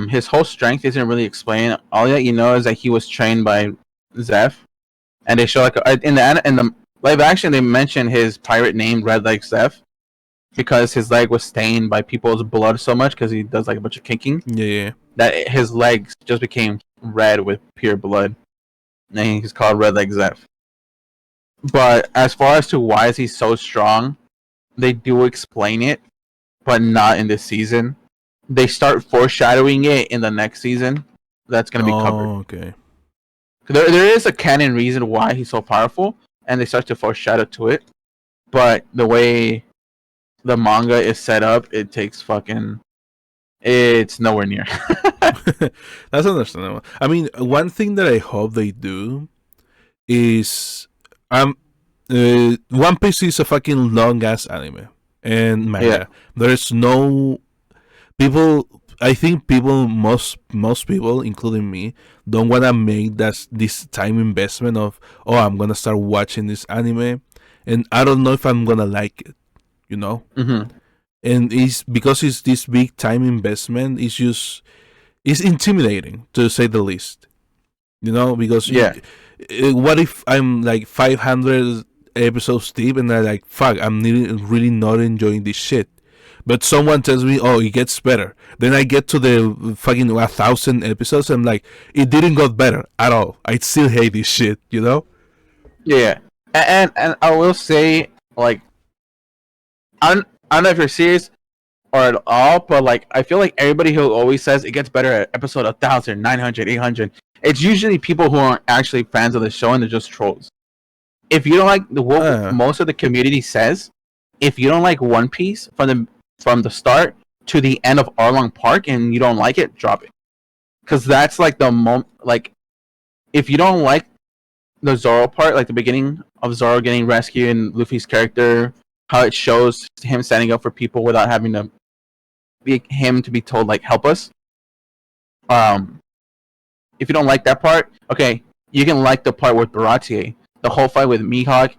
his whole strength isn't really explained. All that you know is that he was trained by Zeph, and they show like in the live action they mention his pirate name Red Leg Zeph because his leg was stained by people's blood so much because he does like a bunch of kicking Yeah, that his legs just became red with pure blood. and he's called Red Leg Zeph. But as far as to why is he so strong, they do explain it, but not in this season. They start foreshadowing it in the next season. That's going to be covered. Oh, okay. There is a canon reason why he's so powerful, and they start to foreshadow to it. But the way the manga is set up, it takes fucking. It's nowhere near. That's understandable. I mean, one thing that I hope they do is One Piece is a fucking long ass anime and manga. Yeah. There's no people. I think most people, including me, don't want to make this time investment of, oh, I'm gonna start watching this anime, and I don't know if I'm gonna like it, you know. Mm-hmm. And it's because it's this big time investment. It's intimidating to say the least, you know. Because Yeah. what if I'm like 500 episodes deep and I'm like, fuck, I'm really not enjoying this shit. But someone tells me, oh, it gets better. Then I get to the fucking 1,000 episodes and I'm like, it didn't get better at all. I still hate this shit, you know? Yeah. And I will say, like, I don't know if you're serious or at all, but like I feel like everybody who always says it gets better at episode 1,000, 900, 800, it's usually people who aren't actually fans of the show and they're just trolls. If you don't like what most of the community says, if you don't like One Piece from the start to the end of Arlong Park and you don't like it, drop it. Because that's like the moment, like if you don't like the Zoro part, like the beginning of Zoro getting rescued and Luffy's character, how it shows him standing up for people without having to be told like help us. If you don't like that part, okay, you can like the part with Baratie, the whole fight with Mihawk,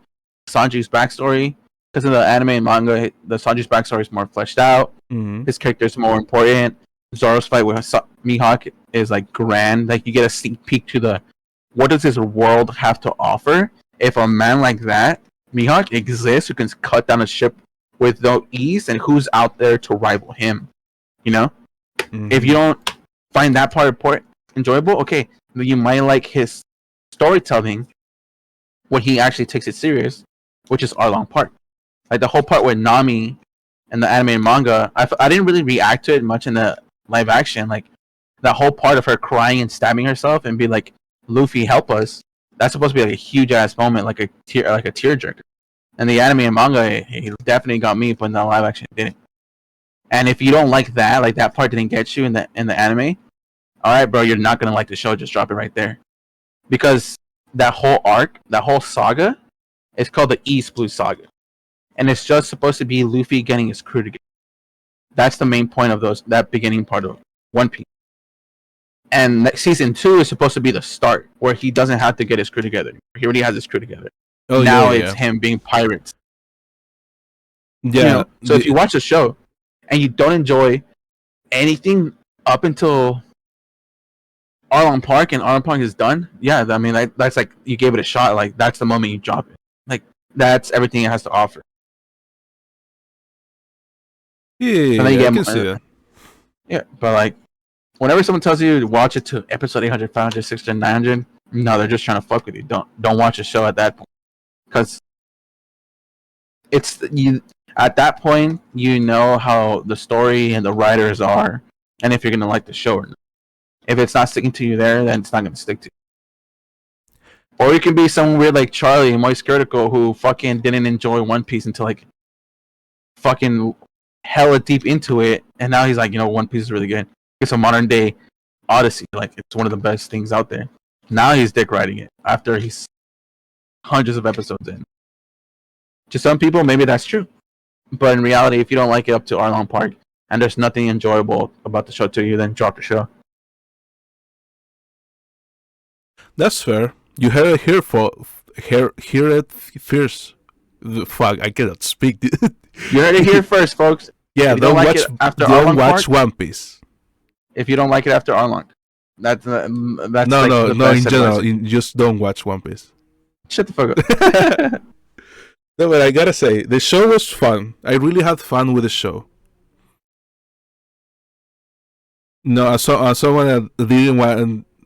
Sanji's backstory. Because in the anime and manga, the Sanji's backstory is more fleshed out. Mm-hmm. His character is more important. Zoro's fight with Mihawk is like grand. Like you get a sneak peek to what does this world have to offer? If a man like that, Mihawk, exists, who can cut down a ship with no ease, and who's out there to rival him? You know, if you don't find that part enjoyable, okay, you might like his storytelling when he actually takes it serious, which is Arlong Park. Like the whole part with Nami and the anime and manga, I didn't really react to it much in the live action. Like that whole part of her crying and stabbing herself and be like, "Luffy, help us." That's supposed to be like a huge ass moment, like a tearjerker. And the anime and manga, it definitely got me, but in the live action, it didn't. And if you don't like that part didn't get you in the anime, all right, bro, you're not gonna like the show. Just drop it right there, because that whole arc, that whole saga, is called the East Blue Saga, and it's just supposed to be Luffy getting his crew together. That's the main point of that beginning part of One Piece. And season 2 is supposed to be the start, where he doesn't have to get his crew together. He already has his crew together. Oh, now it's him being pirates. Yeah. You know? So if you watch the show and you don't enjoy anything up until Arlong Park and Arlong Park is done, yeah, I mean that's like you gave it a shot. Like that's the moment you drop it. Like that's everything it has to offer. Yeah, I can see that. Yeah, but like whenever someone tells you to watch it to episode 800, 500, 600, 900, no, they're just trying to fuck with you. Don't watch the show at that point, because it's you. At that point, you know how the story and the writers are, and if you're gonna like the show or not. If it's not sticking to you there, then it's not gonna stick to you. Or you can be some weird like Charlie Moist Critical who fucking didn't enjoy One Piece until like fucking hella deep into it, and now he's like, One Piece is really good. It's a modern day Odyssey, like it's one of the best things out there. Now he's dick riding it after he's hundreds of episodes in. To some people, maybe that's true, but in reality, if you don't like it up to Arlong Park and there's nothing enjoyable about the show to you, then drop the show. That's fair. You heard it hear it first. Fuck, I cannot speak. You heard it here first, folks. Yeah, don't like watch. it after Don't Arlong watch Park, One Piece. if you don't like it after Arlong, that's No, like no. the In best general, advice. just don't watch One Piece. Shut the fuck up. No, but I gotta say, the show was fun. I really had fun with the show. No, I saw someone that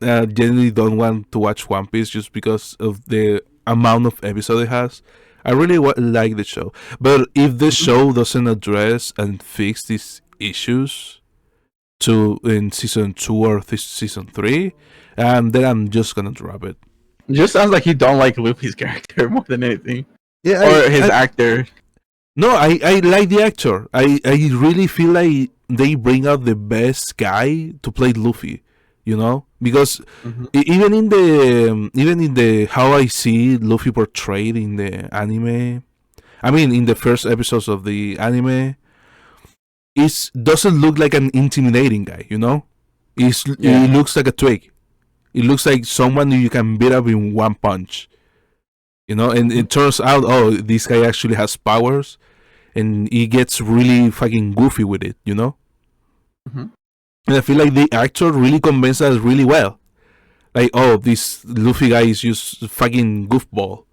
genuinely don't want to watch One Piece just because of the amount of episode it has. I really like the show, but if the Mhm. show doesn't address and fix these issues to in season 2 or season 3, then I'm just gonna drop it. It just sounds like you don't like Luffy's character more than anything, Yeah, or his actor. no, I like the actor. I really feel like they bring out the best guy to play Luffy. You know, because Mm-hmm. even in the how I see Luffy portrayed in the anime, I mean in the first episodes of the anime, it doesn't look like an intimidating guy. You know, it Yeah. looks like a twig. It looks like someone you can beat up in one punch. You know, and it turns out, oh, this guy actually has powers, and he gets really fucking goofy with it. You know, Mm-hmm. and I feel like the actor really convinced us really well. Like, oh, this Luffy guy is just fucking goofball.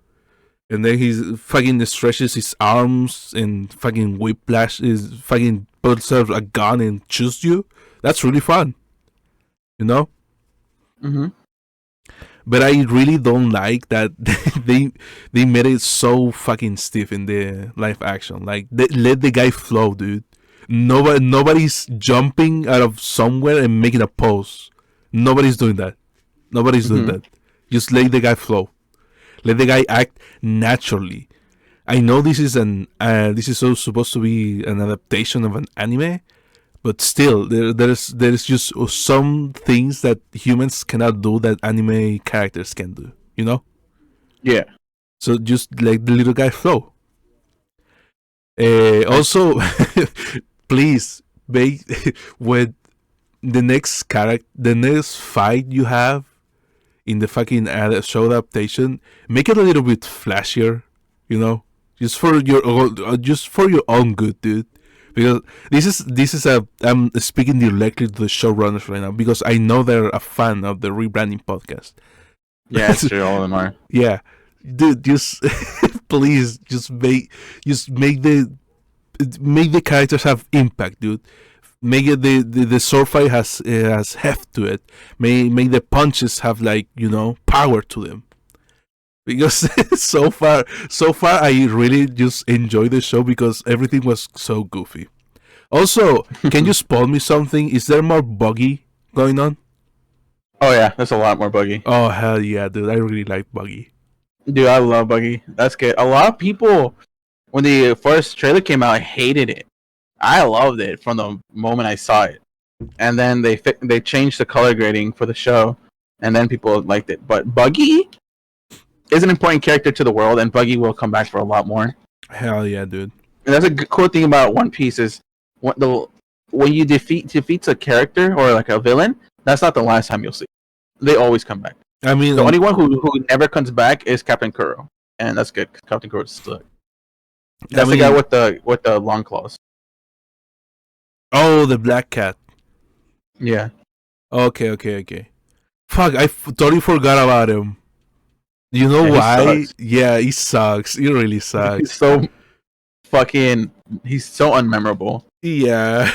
And then he fucking stretches his arms and fucking whiplash is fucking puts out a gun and shoots you. That's really fun, you know? Mm-hmm. But I really don't like that they they made it so fucking stiff in the live action. Like they let the guy flow, dude. Nobody's jumping out of somewhere and making a pose. Nobody's doing that. Nobody's doing Mm-hmm. that. Just let the guy flow. Let the guy act naturally. I know this is so supposed to be an adaptation of an anime, but still there's just some things that humans cannot do that anime characters can do. You know, Yeah. so just let the little guy flow. I, Also, please make when the next fight you have in the fucking show adaptation, make it a little bit flashier, you know, just for your own good, dude. Because this is a I'm speaking directly to the showrunners right now because I know they're a fan of the rebranding podcast. yeah, it's true. All of them are. Yeah, dude, just please make the characters have impact, dude. Make it the sword fight has heft to it. Make the punches have like power to them. Because so far I really just enjoy the show because everything was so goofy. Also, can you spoil me something? Is there more buggy going on? Oh yeah, that's a lot more Buggy. Oh hell yeah, dude! I really like buggy. Dude, I love Buggy. That's good. A lot of people, when the first trailer came out, hated it. I loved it from the moment I saw it, and then they changed the color grading for the show, and then people liked it. But Buggy is an important character to the world, and Buggy will come back for a lot more. Hell yeah, dude. And that's a cool thing about One Piece is when you defeats a character or like a villain, that's not the last time you'll see. They always come back. I mean, The only one who never comes back is Captain Kuro, and that's good. 'Cause Captain Kuro sucks. That's the guy with the long claws. oh, the black cat. Yeah, Okay. Fuck, I totally forgot about him. You know yeah, he why? sucks. Yeah, he sucks. He really He's sucks. so fucking. He's so unmemorable. Yeah.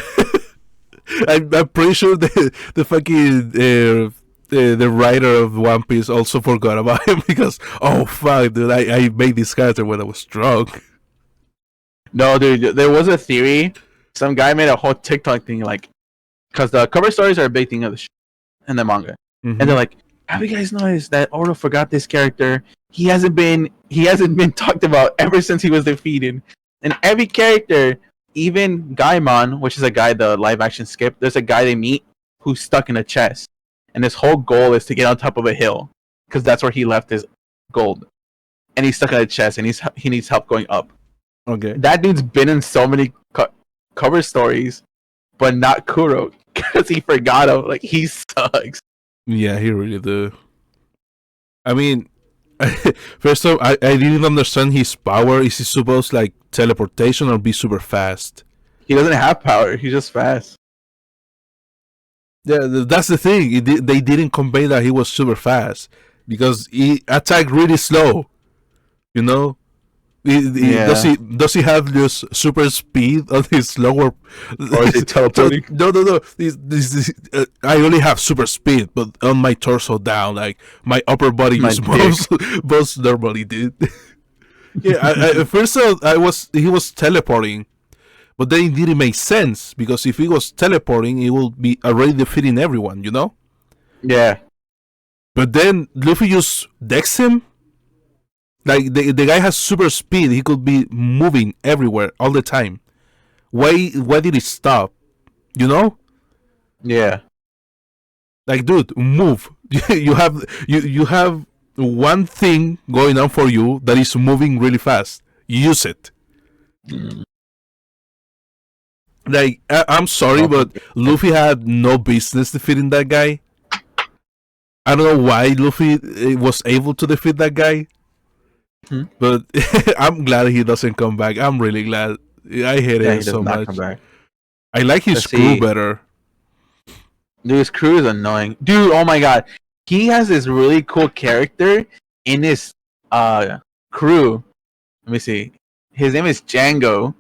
I'm pretty sure the fucking the writer of One Piece also forgot about him because oh fuck, dude, I made this character when I was drunk. No, dude, there was a theory. Some guy made a whole TikTok thing like, because the cover stories are a big thing of the show and the manga, and they're like, "Have you guys noticed that Oro forgot this character? He hasn't been talked about ever since he was defeated." And every character, even Gaimon, which is a guy the live action skip, there's a guy they meet who's stuck in a chest, and his whole goal is to get on top of a hill because that's where he left his gold, and he's stuck in a chest, and he needs help going up. Okay. That dude's been in so many cover stories, but not Kuro because he forgot him. Like he sucks. Yeah, he really do. I mean, first off, I didn't understand his power. Is he supposed like teleportation or be super fast? He doesn't have power. He's just fast. Yeah, that's the thing. They didn't convey that he was super fast because he attacked really slow. You know, Does Yeah. he have just super speed on his lower? Or is it teleporting? No. I only have super speed, but on my torso down, like my upper body My just dick. moves normally, dude. Yeah, at first he was teleporting, but then it didn't make sense because if he was teleporting, he will be already defeating everyone, you know. Yeah. But then Luffy just decks him. Like the guy has super speed. He could be moving everywhere all the time. Why did he stop? You know? Yeah. Like dude, move. You have one thing going on for you that is moving really fast. Use it. Mm. Like I'm sorry, but Motherfucker. Luffy had no business defeating that guy. I don't know why Luffy was able to defeat that guy, Hmm? but I'm glad he doesn't come back. I'm really glad. I hate Yeah, him he does so not come much. back. I like his Let's crew see. better. Dude, his crew is annoying. Dude, oh my god. He has this really cool character in his crew. Let me see. His name is Django.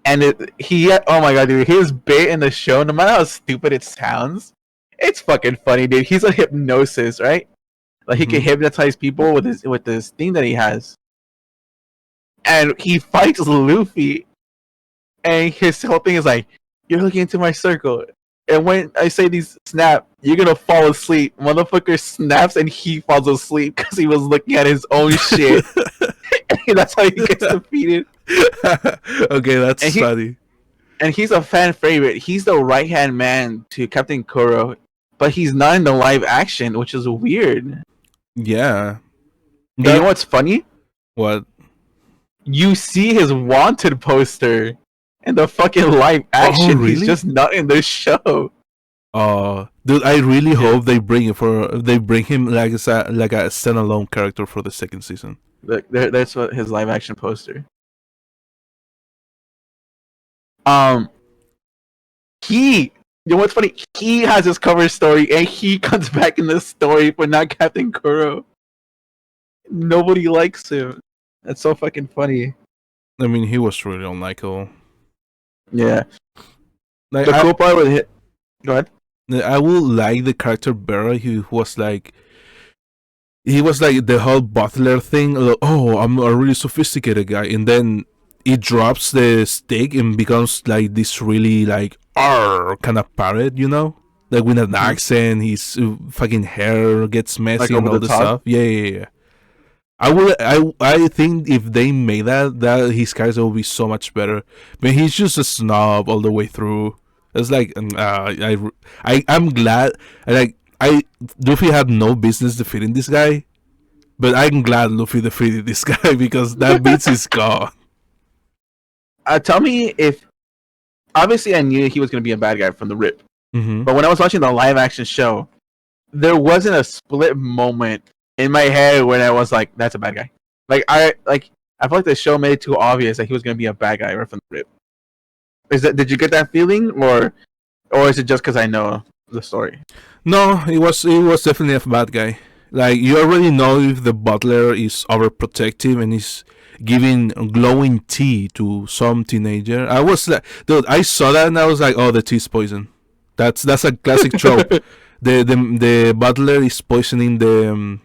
And oh my god, dude, his bait in the show, no matter how stupid it sounds, it's fucking funny, dude. He's a hypnosis, right? Like he can Mhm. hypnotize people with this thing that he has. And he fights Luffy, and his whole thing is like, "You're looking into my circle, and when I say these snap, you're gonna fall asleep." Motherfucker snaps, and he falls asleep because he was looking at his own shit. And that's how he gets defeated. Okay, And that's funny. he's a fan favorite. He's the right hand man to Captain Kuro, but he's not in the live action, which is weird. Yeah. And you That know what's funny? what? You see his wanted poster in the fucking live Oh, action. He's really? just not in the show. Dude, I really Yeah. hope they bring him like like a standalone character for the second season. Look, that's what his live action poster. Um, he. You know what's funny? He has his cover story, and he comes back in the story for not Captain Kuro. Nobody likes him. That's so fucking funny. I mean, he was really unlikable. Yeah. Like The cool part with it. Go ahead. I would like the character better. He was like the whole butler thing. Like, oh, I'm a really sophisticated guy, and then he drops the stick and becomes like this really like kind of parrot, you know, like with an Hmm. accent. His fucking hair gets Like messy and over all the the top. stuff. Yeah. I think if they made that his character will be so much better. But he's just a snob all the way through. It's like I'm glad. I Luffy had no business defeating this guy, but I'm glad Luffy defeated this guy because that beats his gone. Tell me if obviously I knew he was going to be a bad guy from the rip, Mm-hmm. but when I was watching the live action show, there wasn't a split moment in my head when I was like, "That's a bad guy." I feel like the show made it too obvious that he was going to be a bad guy right from the rip. Did you get that feeling, or is it just because I know the story? No, it was definitely a bad guy. Like you already know if the butler is overprotective and is giving glowing tea to some teenager. I was like, dude, I saw that and I was like, oh, the tea's poison. That's a classic trope. The butler is poisoning the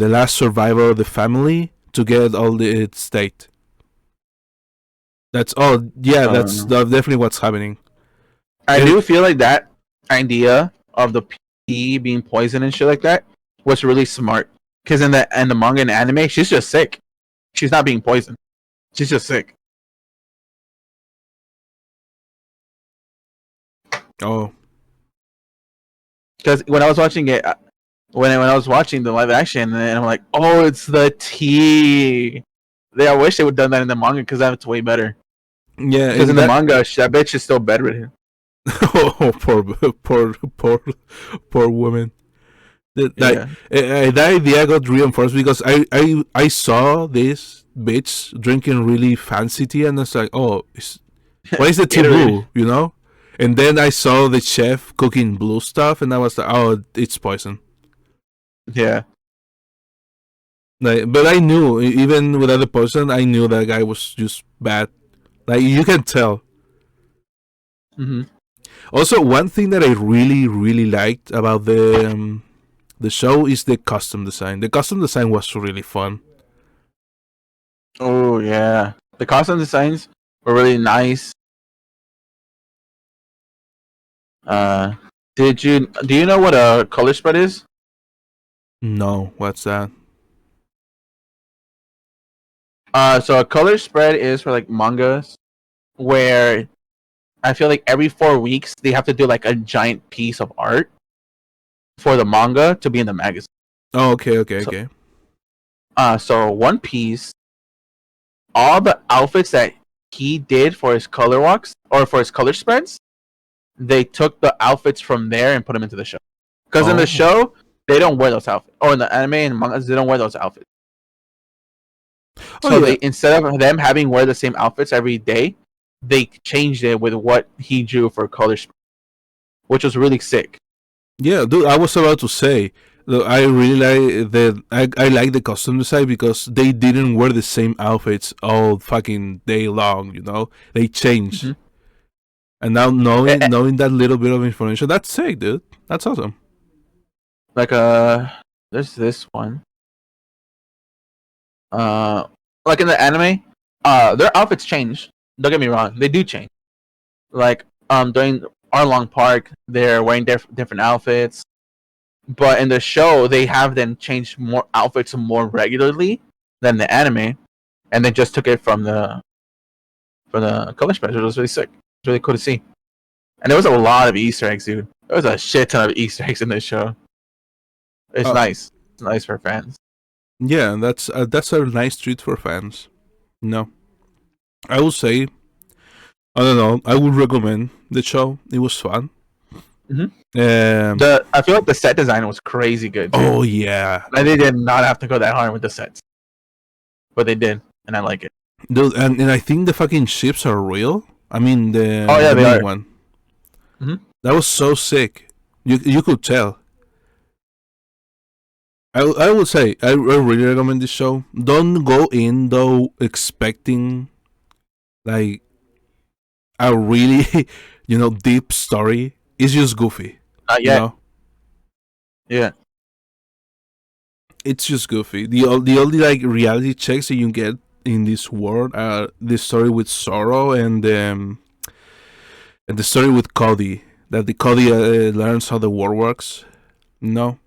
last survivor of the family to get all the estate. That's oh yeah, that's Um, definitely what's happening. I And do feel like that idea of the pea being poisoned and shit like that was really smart. Because in the manga and anime, she's just sick. She's not being poisoned. She's just sick. oh Because when I was watching it, when I was watching the live action, and I'm like, oh, it's the tea. I wish they would have done that in the manga because that's way better. yeah, Because in and the that manga, that bitch is still bedridden. oh, poor woman. Like Yeah. that idea got reinforced because I saw this bitch drinking really fancy tea and I was like, oh, why is the tea Gatorade. blue? You know. And then I saw the chef cooking blue stuff, and I was like, oh, it's poison. Yeah. Like, but I knew even without the person, I knew that guy was just bad. Like you can tell. Hmm. Also, one thing that I really really liked about the show is the costume design. The costume design was really fun. Oh yeah, the costume designs were really nice. Uh, do you know what a color spread is? No, what's that? So a color spread is for like mangas where I feel like every 4 weeks they have to do like a giant piece of art for the manga to be in the magazine. Oh, okay, okay, So, okay. so One Piece, all the outfits that he did for his color walks or for his color spreads, they took the outfits from there and put them into the show. Because in the Oh, show, they don't wear those outfits, or in the anime and mangas, they don't wear those outfits. oh So yeah, they instead of them having wear the same outfits every day, they changed it with what he drew for color spread, which was really sick. yeah, dude. I was about to say, look, I really like the I like the costume design because they didn't wear the same outfits all fucking day long. You know, they changed. Mm-hmm. And now knowing that little bit of information, that's sick, dude. That's awesome. Like there's this one. Uh, like in the anime, their outfits change. Don't get me wrong, they do change. Like during Arlong Park, they're wearing different outfits, but in the show, they have them change more outfits more regularly than the anime, and they just took it from the color spread, which was really sick. It's really cool to see. And there was a lot of Easter eggs, dude. There was a shit ton of Easter eggs in this show. It's Uh, nice. It's nice for fans. yeah, that's a nice treat for fans. No, I will say, I don't know. I would recommend the show. It was fun. Hmm. Um, The I feel like the set design was crazy good too. oh yeah, Like they did not have to go that hard with the sets, but they did, and I like it. dude, and I think the fucking ships are real. I mean Oh yeah, the they main are. one. Hmm. That was so sick. You could tell. I would say I really recommend this show. Don't go in though expecting like a really deep story. It's just goofy. Not You yet. know, Yeah. it's just goofy. The only like reality checks that you get in this world are the story with Sorrow and the story with Cody. That the Cody learns how the world works. No,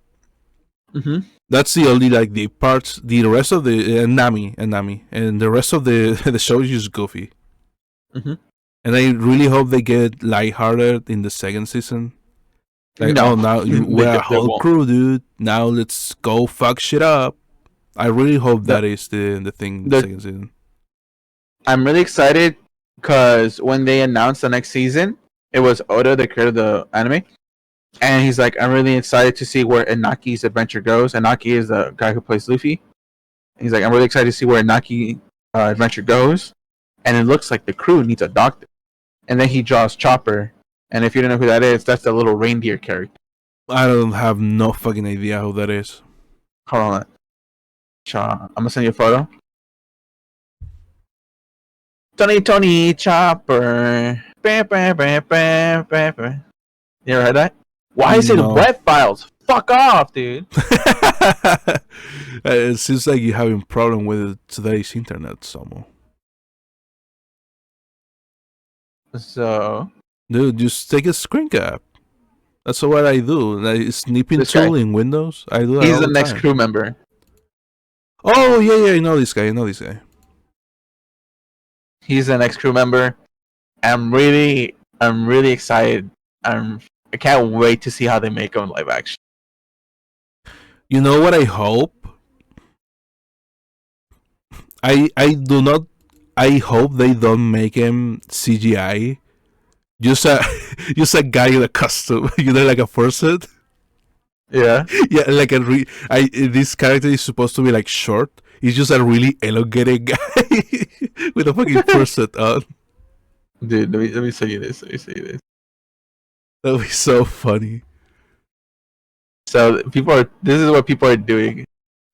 Hmm. that's the only like deep parts. The rest of the Nami, and the rest of the the show is just goofy. Hmm. And I really hope they get lighthearted in the second season. Like, No, oh, now we're a they whole won't. crew, dude. Now let's go fuck shit up. I really hope The that is the thing in the the second season. I'm really excited because when they announced the next season, it was Oda, the creator of the anime, and he's like, I'm really excited to see where Inaki's adventure goes. Inaki is the guy who plays Luffy. He's like, I'm really excited to see where Inaki adventure goes, and it looks like the crew needs a doctor. And then he draws Chopper, and if you don't know who that is, that's the little reindeer character. I don't have no fucking idea who that is. Hold on, I'm gonna send you a photo. Tony Chopper. Bah, bah, bah, bah, bah, bah. You ever heard that? Why is it No. web files? Fuck off, dude. It seems like you're having problem with today's internet, Samo. So Dude, just take a screen cap. That's what I do. Like snipping this guy, tool in Windows. I do that he's all the the next time. crew member. Oh yeah, I know this guy. I know this guy. He's the next crew member. I'm really excited. I can't wait to see how they make him live action. You know what I hope? I do not. I hope they don't make him CGI. Just a just a guy in a costume. Like a person. Yeah, Yeah, like this character is supposed to be like short. He's just a really elongated guy with a fucking corset on. dude. Let me say you this. Let me say you this. That would be so funny. So people are. This is what people are doing.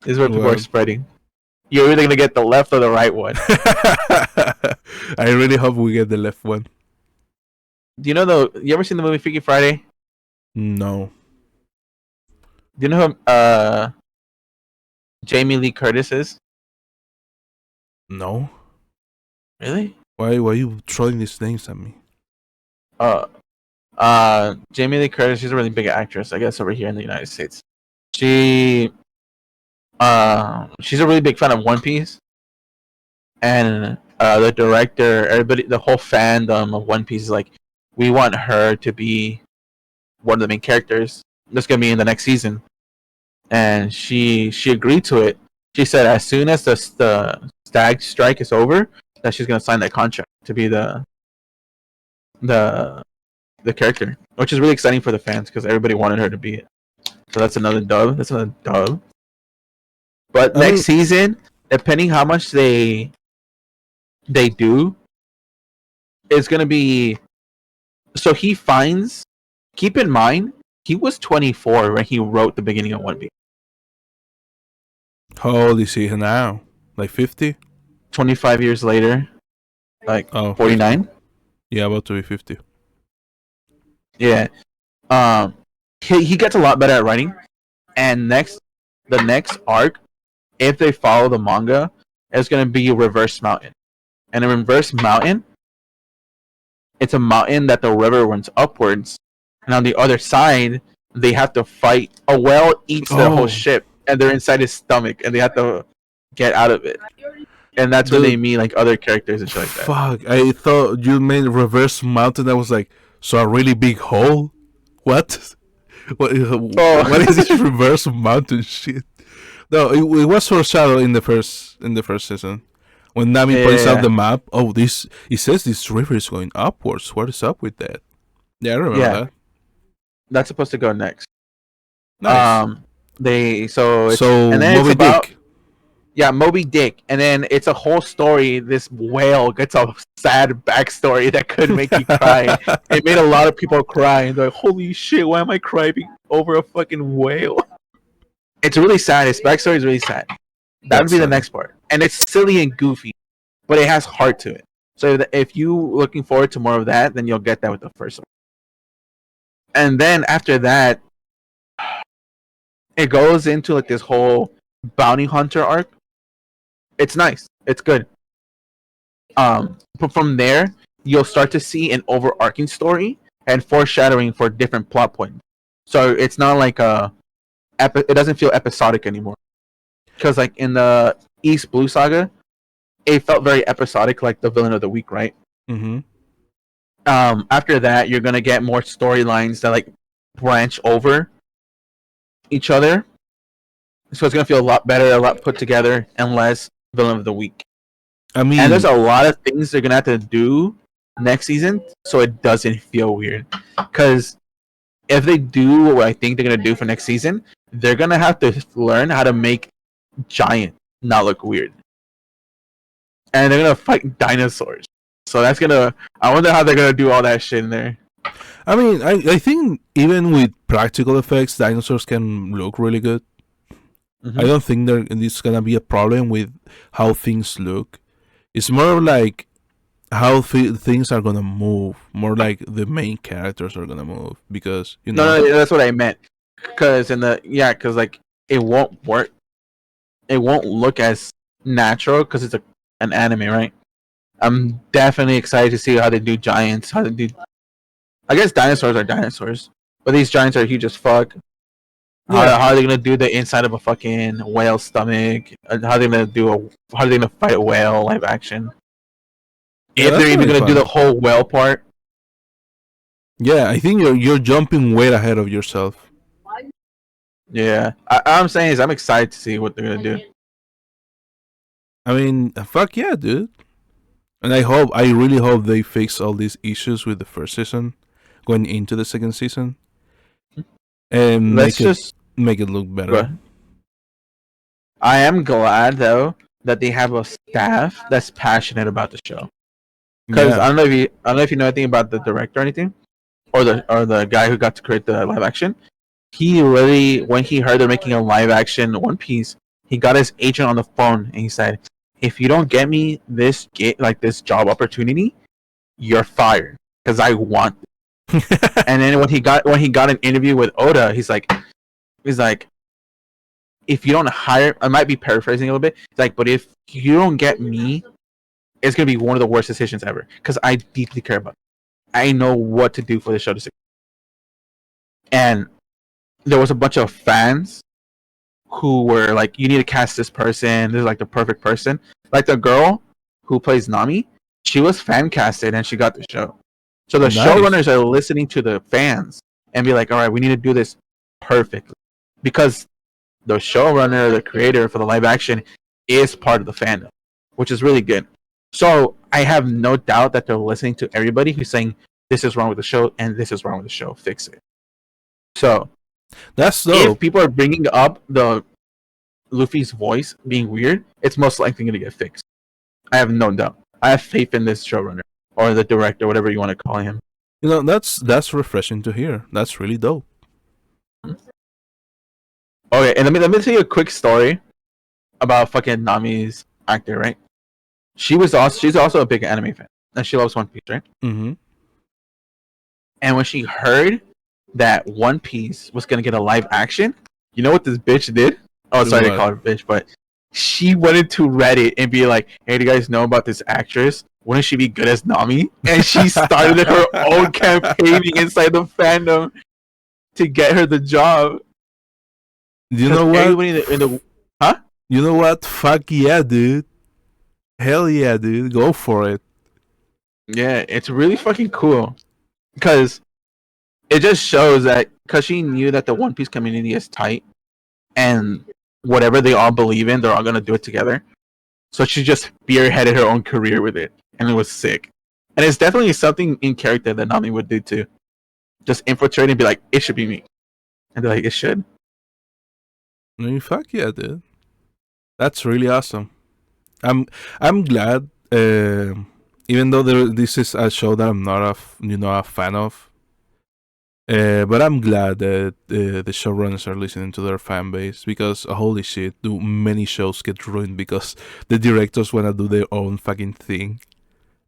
This is where people are Well, spreading. You're either gonna get the left or the right one. I really hope we get the left one. Do you know the? You ever seen the movie Freaky Friday? No, Do you know who Jamie Lee Curtis is? no. Really? Why are you throwing these names at me? Uh, Jamie Lee Curtis. She's a really big actress, I guess, over here in the United States. She, she's a really big fan of One Piece, and the director, everybody, the whole fandom of One Piece is like, we want her to be one of the main characters. That's gonna be in the next season, and she agreed to it. She said as soon as the stag strike is over, that she's gonna sign that contract to be the the character, which is really exciting for the fans because everybody wanted her to be it. So that's another dub. That's another dub. But I next mean, season, depending how much they do, it's gonna be. So he finds. Keep in mind, he was 24 when he wrote the beginning of One Piece. how old is he now? Like 50? 25 years later, like Oh, 50. 49. Yeah, about to be 50. Yeah. He gets a lot better at writing, and the next arc, if they follow the manga, is gonna be Reverse Mountain, and in Reverse Mountain, it's a mountain that the river runs upwards, and on the other side, they have to fight. A whale eats their whole Oh, ship, and they're inside his stomach, and they have to get out of it. And that's when they dude, meet like other characters and shit like that. fuck. I thought you meant Reverse Mountain. I was like, so a really big hole? What? What is this Oh, Reverse Mountain shit? No, it was foreshadowed in the first season. When Nami points out yeah, the map, oh, this it says this river is going upwards. What is up with that? Yeah, I remember yeah, that. that's supposed to go next. Nice. They so it's and So then it's Moby about Dick. yeah Moby Dick, and then it's a whole story. This whale gets a sad backstory that could make you cry. It made a lot of people cry, and they're like, "Holy shit, why am I crying over a fucking whale?" It's really sad. His backstory is really sad. That would That's be the funny. next part, and it's silly and goofy, but it has heart to it. So if you looking forward to more of that, then you'll get that with the first one. And then after that, it goes into like this whole bounty hunter arc. It's nice. It's good. But from there, you'll start to see an overarching story and foreshadowing for different plot points. So it's not like it doesn't feel episodic anymore. Because like in the East Blue Saga, it felt very episodic, like the villain of the week, right? Mm-hmm. After that, you're gonna get more storylines that like branch over each other. So it's gonna feel a lot better, a lot put together, and less villain of the week. I And there's mean, a lot of things they're gonna have to do next season, so it doesn't feel weird. Because if they do what I think they're gonna do for next season, they're gonna have to learn how to make giant not look weird, and they're gonna fight dinosaurs. So that's gonna. I wonder how they're gonna do all that shit in there. I think even with practical effects, dinosaurs can look really good. I Mm-hmm. don't think there's gonna be a problem with how things look. It's more like how things are gonna move, more like the main characters are gonna move because No, no, that's what I meant. Because because like it won't work. It won't look as natural because it's an anime, right? I'm definitely excited to see how they do giants. How they do. I guess dinosaurs are dinosaurs, but these giants are huge as fuck. yeah, How are they gonna do the inside of a fucking whale stomach? How are they gonna How are they gonna fight a whale live action? yeah, If that's they're gonna even be gonna do the fun. whole whale part. Yeah, I think you're jumping way ahead of yourself. Yeah, I'm saying is I'm excited to see what they're gonna do. I mean, fuck yeah, dude. And I really hope they fix all these issues with the first season going into the second season and Let's just. make it look better. I am glad though that they have a staff that's passionate about the show. Because Yeah. I don't know if you know anything about the director or anything, or the guy who got to create the live action. He really, when he heard they're making a live action One Piece, he got his agent on the phone and he said, "If you don't get me this this job opportunity, you're fired because I want." And then when he got an interview with Oda, he's like, if you don't hire, I might be paraphrasing a little bit. It's like, but if you don't get me, it's gonna be one of the worst decisions ever because I deeply care about it. I know what to do for the show to succeed. And there was a bunch of fans who were like, "You need to cast this person. This is like the perfect person." Like the girl who plays Nami, she was fan casted and she got the show. So the Nice. showrunners are listening to the fans and be like, "All right, we need to do this perfectly," because the showrunner, the creator for the live action, is part of the fandom, which is really good. So I have no doubt that they're listening to everybody who's saying this is wrong with the show and this is wrong with the show. Fix it. So That's if dope. people are bringing up the Luffy's voice being weird, it's most likely going to get fixed. I have no doubt. I have faith in this showrunner or the director, whatever you want to call him. You know, that's refreshing to hear. That's really dope. Okay, and let me tell you a quick story about fucking Nami's actor, right? She's also a big anime fan, and she loves One Piece, right? Mm-hmm. And when she heard that One Piece was gonna get a live action, you know what this bitch did? Oh, Do sorry to what? call her bitch, but she went into Reddit and be like, "Hey, do you guys know about this actress? Wouldn't she be good as Nami?" And she started her own campaigning inside the fandom to get her the job. You Because know what? everybody in the huh? You know what? Fuck yeah, dude. Hell yeah, dude. Go for it. Yeah, it's really fucking cool because it just shows that because she knew that the One Piece community is tight and whatever they all believe in, they're all gonna do it together. So she just spearheaded her own career with it, and it was sick. And it's definitely something in character that Nami would do too. Just infiltrate and be like, "It should be me," and be like, "It should." I mean, fuck yeah, dude. That's really awesome. I'm glad. Even though this is a show that I'm not a fan of, but I'm glad that the showrunners are listening to their fan base because holy shit, do many shows get ruined because the directors wanna do their own fucking thing,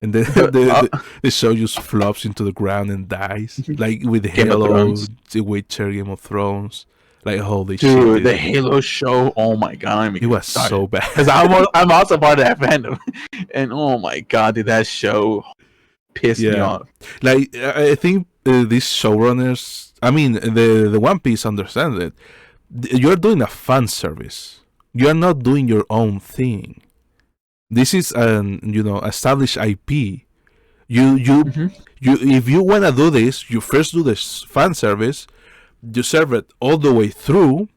and then the show just flops into the ground and dies, like with Game of Halo, Thrones, The Witcher, Game of Thrones. Like holy shit, dude, dude, the Halo show. Oh my god, I'm it was started so bad. because I'm also part of that fandom, and oh my god, did that show piss me Yeah, off? like I think these showrunners. I mean, the One Piece understand it. You're doing a fan service. You are not doing your own thing. This is an established IP. You Mm-hmm. you if you wanna do this, you first do this fan service. You serve it all the way through,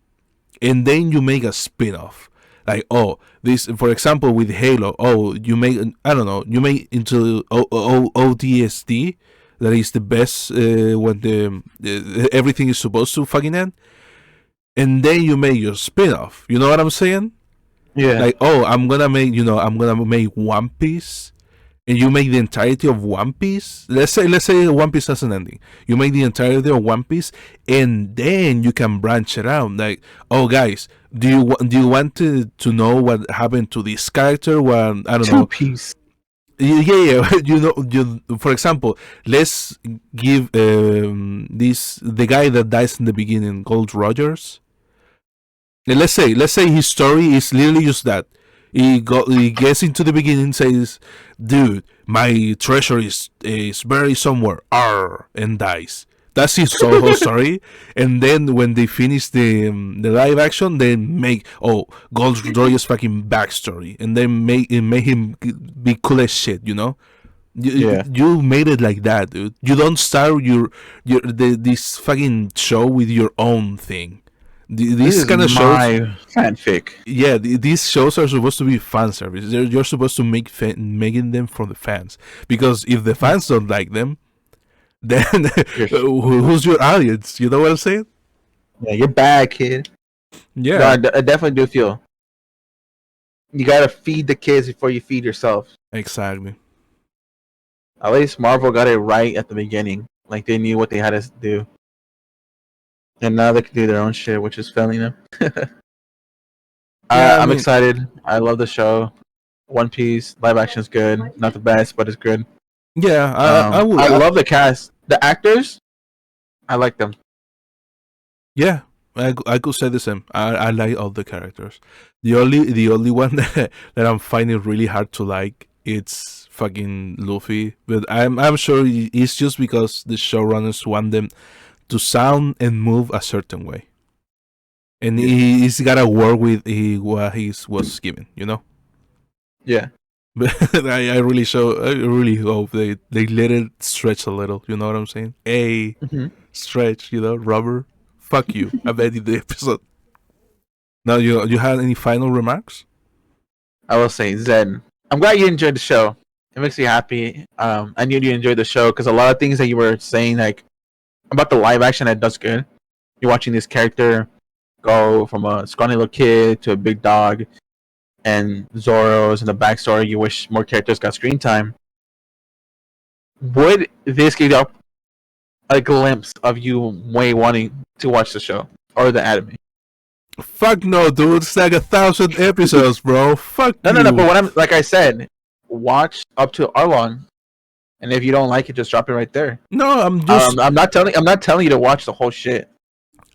and then you make a spin-off. Like, oh, this, for example, with Halo, oh, you make, I don't know, you make into ODST, that is the best when everything is supposed to fucking end, and then you make your spin-off. You know what I'm saying? Yeah, Like, oh, I'm gonna make One Piece, and you make the entirety of One Piece. Let's say One Piece has an ending. You make the entirety of One Piece, and then you can branch it out. Like, oh guys, do you want to know what happened to this character? When I don't Two know. Piece. Yeah. For example, let's give the guy that dies in the beginning, Gold Rogers. And let's say his story is literally just that. He gets into the beginning and says, "Dude, my treasure is buried somewhere," and dies. That's his whole story. And then when they finish the live action, they make Gold Roy's fucking backstory, and then make him be cool as shit. Yeah, You made it like that, dude. You don't start this fucking show with your own thing. this These is kind of shows, my fanfic. yeah, these shows are supposed to be fan service. You're supposed to making them for the fans, because if the fans don't like them, then who's your audience? You know what I'm saying? Yeah, you're bad, kid. No, Yeah, I definitely do feel you gotta feed the kids before you feed yourself. exactly. At least Marvel got it right at the beginning. Like they knew what they had to do, and now they can do their own shit, which is failing them. Yeah, I I'm mean, excited. I love the show. One Piece live action is good. Not the best, but it's good. yeah, I would. I love the cast. The actors, I like them. Yeah, I could say the same. I like all the characters. The only one that I'm finding really hard to like it's fucking Luffy. But I'm sure it's just because the showrunners want them to sound and move a certain way, and Yeah. he's gotta work with what he was given. You know. Yeah. But I really hope they let it stretch a little. You know what I'm saying? Hey, Hmm. stretch. You know, rubber. Fuck you. I bet you the episode. Now, you had any final remarks? I will say, Zen. I'm glad you enjoyed the show. It makes me happy. I knew you enjoyed the show because a lot of things that you were saying, like about the live action, that does good. You're watching this character go from a scrawny little kid to a big dog, and Zoro's and the backstory. You wish more characters got screen time. Would this give you a glimpse of you way wanting to watch the show or the anime? Fuck no, dude. It's like 1,000 episodes, bro. Fuck No, no, no. But you. what I'm like I said, watch up to Arlong, and if you don't like it, just drop it right there. No, I'm just. I'm not telling you to watch the whole shit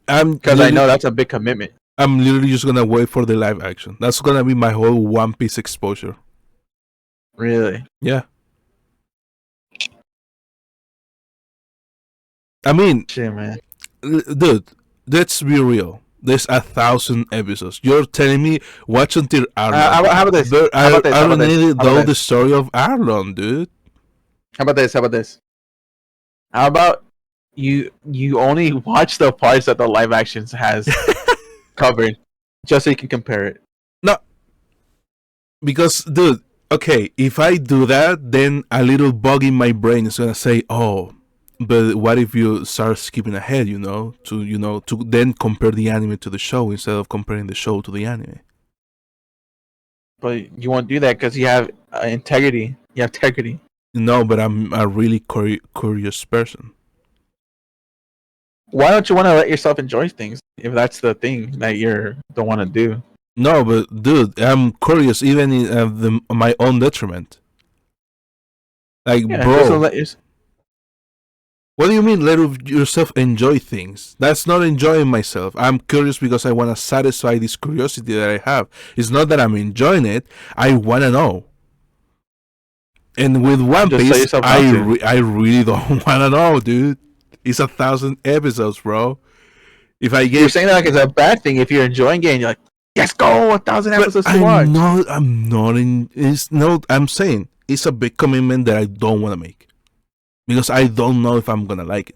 I'm because I know that's a big commitment. I'm literally just gonna wait for the live action. That's gonna be my whole One Piece exposure. Really? Yeah. I mean, Shit, man. dude, let's be real. There's 1,000 episodes. You're telling me watch until Arlong. How about this? But How about this? I How about don't this? need How to know about the this? story of Arlong, dude. How about this? How about this? How about you only watch the parts that the live actions has covered, just so you can compare it. No, because, dude, okay, if I do that, then a little bug in my brain is gonna say, "Oh, but what if you start skipping ahead? To then compare the anime to the show instead of comparing the show to the anime." But you won't do that because you have integrity. You have integrity. No, but I'm a really curious person. Why don't you want to let yourself enjoy things if that's the thing that you're don't want to do? No, but dude, I'm curious even in my own detriment. Like, Yeah, just to bro, let yourself. what do you mean let yourself enjoy things? That's not enjoying myself. I'm curious because I want to satisfy this curiosity that I have. It's not that I'm enjoying it. I want to know. And with One Just tell Piece, yourself not to. I really don't want to know, dude. It's 1,000 episodes, bro. If I You're get, saying that like it's a bad thing if you're enjoying it and you're like, yes, go 1,000 but episodes to watch. I'm not in. It's not. I'm saying it's a big commitment that I don't want to make because I don't know if I'm gonna like it.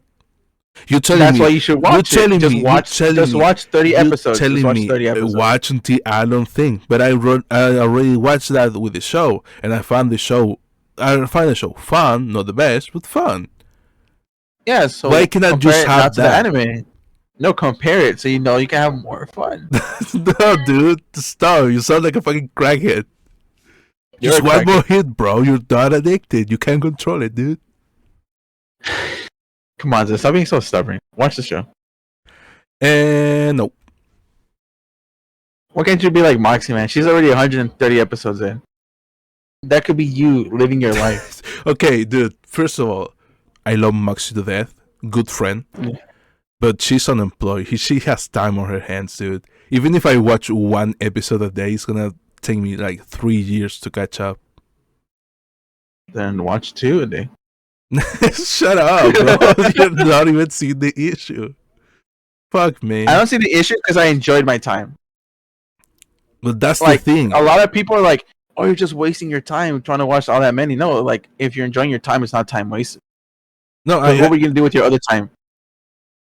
You're telling That's me. why you should You're watch it. telling Just me. You're watch. telling Just me. watch 30 You're episodes. Just telling watch me 30 episodes. watch until I don't think. But I already watched that with the show, and I found the show. I find the show fun, not the best, but fun. Yeah. So Why cannot compare just it not have to the that? anime. No, compare it so you know you can have more fun. No, dude, stop. You sound like a fucking crackhead. You're Just a one more crackhead. hit, bro. You're not addicted. You can't control it, dude. Come on, Zen, stop being so stubborn. Watch the show. And no. Why can't you be like Moxie, man? She's already 130 episodes in. That could be you living your life. Okay, dude. First of all, I love Moxie to death. Good friend. Yeah. But she's unemployed. She has time on her hands, dude. Even if I watch one episode a day, it's gonna take me like 3 years to catch up. Then watch 2 a day. Shut up, bro. You're not even seeing the issue. Fuck me. I don't see the issue because I enjoyed my time. But that's Like the thing. a lot of people are like, "Oh, you're just wasting your time trying to watch all that many." No, like if you're enjoying your time, it's not time wasted. No, Because what were you gonna do with your other time?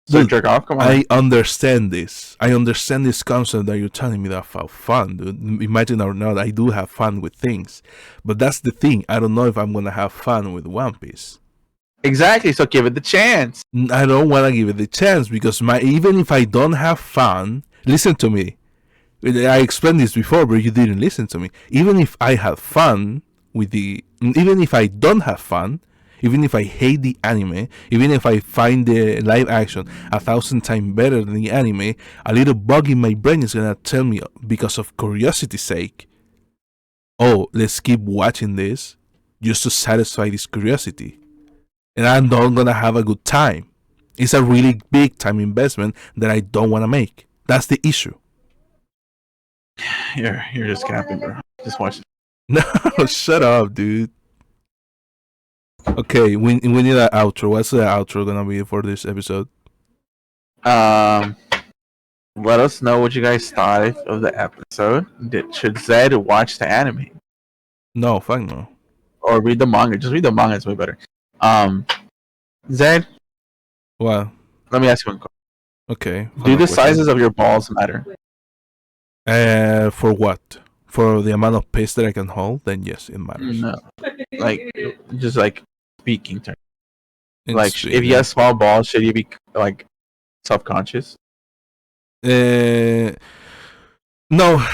So Dude, jerk off? Come on. I understand this. I understand this concept that you're telling me that about fun, dude. Imagine or not, I do have fun with things. But that's the thing. I don't know if I'm gonna have fun with One Piece. Exactly. So give it the chance. I don't wanna give it the chance because even if I don't have fun, listen to me. I explained this before, but you didn't listen to me. Even if I have fun even if I don't have fun, Even if I hate the anime, even if I find the live action 1,000 times better than the anime, a little bug in my brain is gonna tell me, because of curiosity's sake, oh, let's keep watching this just to satisfy this curiosity. And I'm not gonna have a good time. It's a really big time investment that I don't wanna make. That's the issue. You're just capping, bro. Just watch it. No, shut up, dude. Okay, we need an outro. What's the outro gonna be for this episode? Um, let us know what you guys thought of the episode. Should Zed watch the anime No, fuck no. or read the manga? Just read the manga; it's way better. Zed, Well, let me ask you one question. okay. Do the Question. sizes of your balls matter? For what? For the amount of pace that I can hold, then yes, it matters. No, like just like speaking terms. In Like speed, if you have small balls, should you be like self-conscious? no,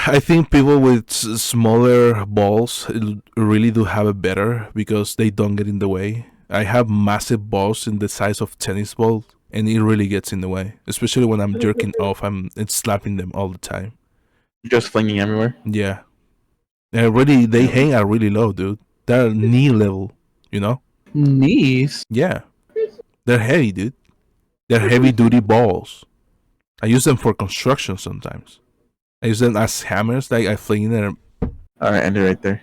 I think people with smaller balls really do have it better because they don't get in the way. I have massive balls in the size of tennis balls, and it really gets in the way, especially when I'm jerking off. It's slapping them all the time. Just flinging everywhere. Yeah, they hang out really low, dude. They're knee level, you know. Knees. Yeah, they're heavy, dude. They're heavy duty balls. I use them for construction sometimes. I use them as hammers, like I fling them. All right, end it right there.